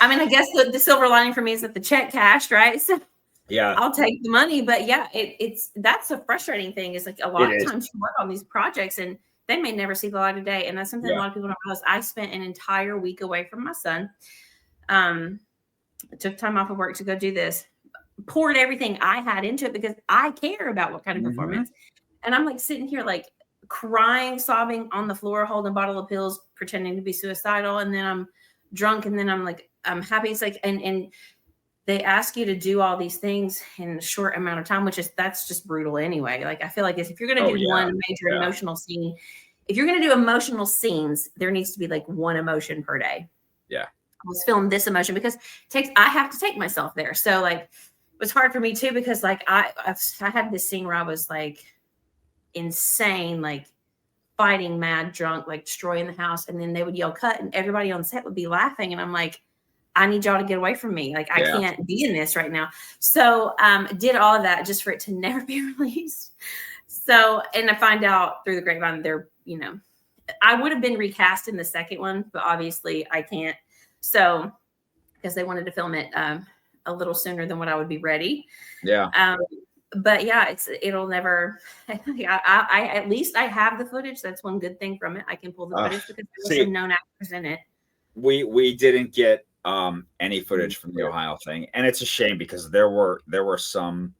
I mean, I guess the silver lining for me is that the check cashed, right? So Yeah, I'll take the money. But yeah, it's that's a frustrating thing. Is like a it lot of is. times you work on these projects and they may never see the light of day. And that's something a Yeah. lot of people don't realize. I spent an entire week away from my son. Um, took time off of work to go do this, poured everything I had into it because I care about what kind of Mhm. performance. And I'm like sitting here like crying, sobbing on the floor, holding a bottle of pills, pretending to be suicidal. And then I'm drunk, and then I'm like, I'm happy. It's like, and they ask you to do all these things in a short amount of time, which is that's just brutal anyway. Like I feel like if you're gonna Oh, do yeah. one major Yeah. emotional scene, if you're gonna do emotional scenes, there needs to be like one emotion per day. Yeah. Let's film this emotion because I have to take myself there. So like it was hard for me too because like I had this scene where I was like insane, like fighting mad drunk, like destroying the house, and then they would yell cut and everybody on set would be laughing. And I'm like, I need y'all to get away from me. Like I Yeah. can't be in this right now. So did all of that just for it to never be released. So and I find out through the grapevine they're, I would have been recast in the second one, but obviously I can't. So because they wanted to film it a little sooner than what I would be ready. Yeah. Um, but yeah, it'll never. I at least I have the footage. That's one good thing from it. I can pull the footage because there were See, some known actors in it. we didn't get any footage from the Ohio thing, and it's a shame because there were some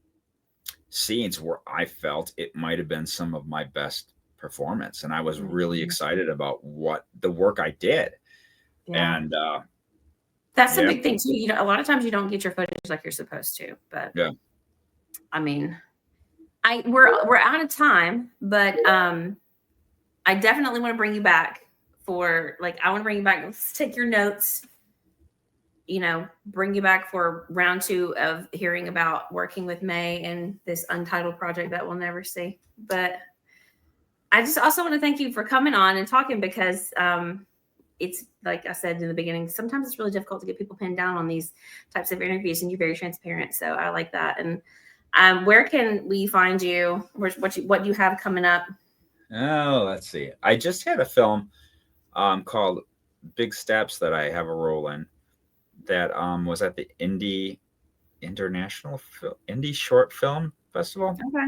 scenes where I felt it might have been some of my best performance, and I was really excited about what the work I did. Yeah, And that's the yeah, big thing too. A lot of times you don't get your footage like you're supposed to. But yeah. I mean, we're out of time, but I definitely want to bring you back for like I want to bring you back. Let's take your notes. Bring you back for round 2 of hearing about working with May and this untitled project that we'll never see. But I just also want to thank you for coming on and talking because it's like I said in the beginning, sometimes it's really difficult to get people pinned down on these types of interviews, and you're very transparent. So I like that. And where can we find you? What you have coming up? Oh, let's see. I just had a film called Big Steps that I have a role in that was at the Indie Short Film Festival. Okay.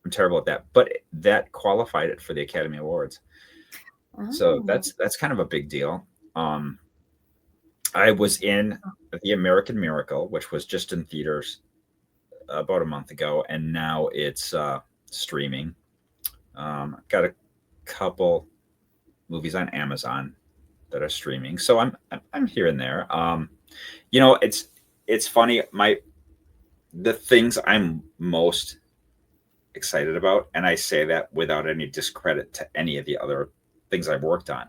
I'm terrible at that, but that qualified it for the Academy Awards. So Oh, that's kind of a big deal. Um, I was in The American Miracle, which was just in theaters about a month ago, and now it's streaming. Got a couple movies on Amazon that are streaming, so I'm here and there. It's funny. The things I'm most excited about, and I say that without any discredit to any of the other things I've worked on,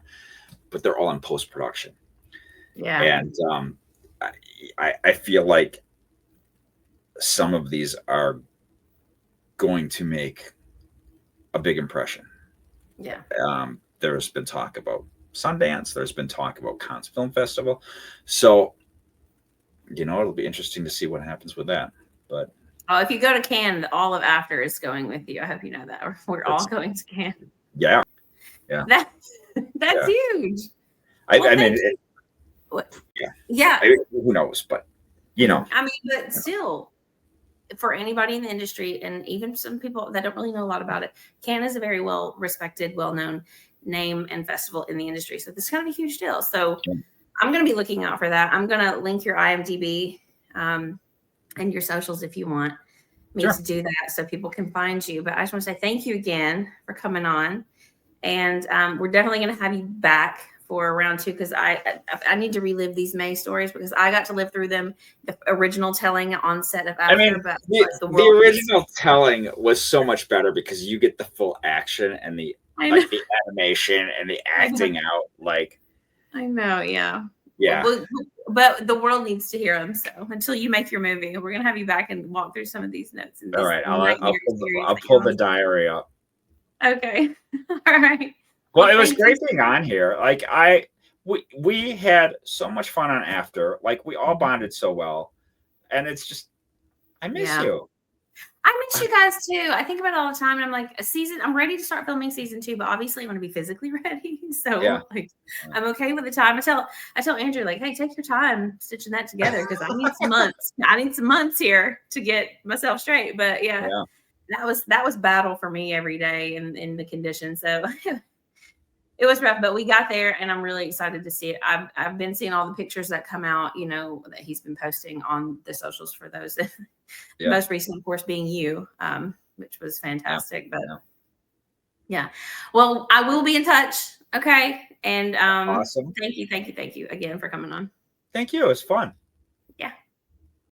but they're all in post production, yeah. and I feel like some of these are going to make a big impression. Yeah. There's been talk about Sundance. There's been talk about Cannes Film Festival. So, it'll be interesting to see what happens with that. But if you go to Cannes, all of After is going with you. I hope you know that. We're all going to Cannes. Yeah. That's huge. I mean, yeah. Who knows? But I mean, but still, for anybody in the industry, and even some people that don't really know a lot about it, Cannes is a very well respected, well known name and festival in the industry. So this is kind of a huge deal. So I'm going to be looking out for that. I'm going to link your IMDb and your socials if you want me to do that, so people can find you. But I just want to say thank you again for coming on, and we're definitely going to have you back for round 2, because I need to relive these May stories, because I got to live through them, the original telling on set of After. But the original telling was so much better because you get the full action and the animation and the acting out. Like, I know, yeah. Yeah. But the world needs to hear them. So until you make your movie, we're gonna have you back and walk through some of these notes. And all right, I'll pull the diary up. Okay. All right. Well, it was great being on here. Like we had so much fun on After. Like, we all bonded so well, and it's just, I miss you. I miss you guys too. I think about it all the time, and I'm like, I'm ready to start filming season 2, but obviously I want to be physically ready. So I'm okay with the time. I tell Andrew, like, hey, take your time stitching that together, because I need some months. I need some months here to get myself straight. But that was battle for me every day in the conditions. So it was rough, but we got there, and I'm really excited to see it. I've been seeing all the pictures that come out, that he's been posting on the socials for those. Most recent, of course, being you, which was fantastic. But well, I will be in touch. Okay. And awesome. Thank you again for coming on. Thank you. It was fun.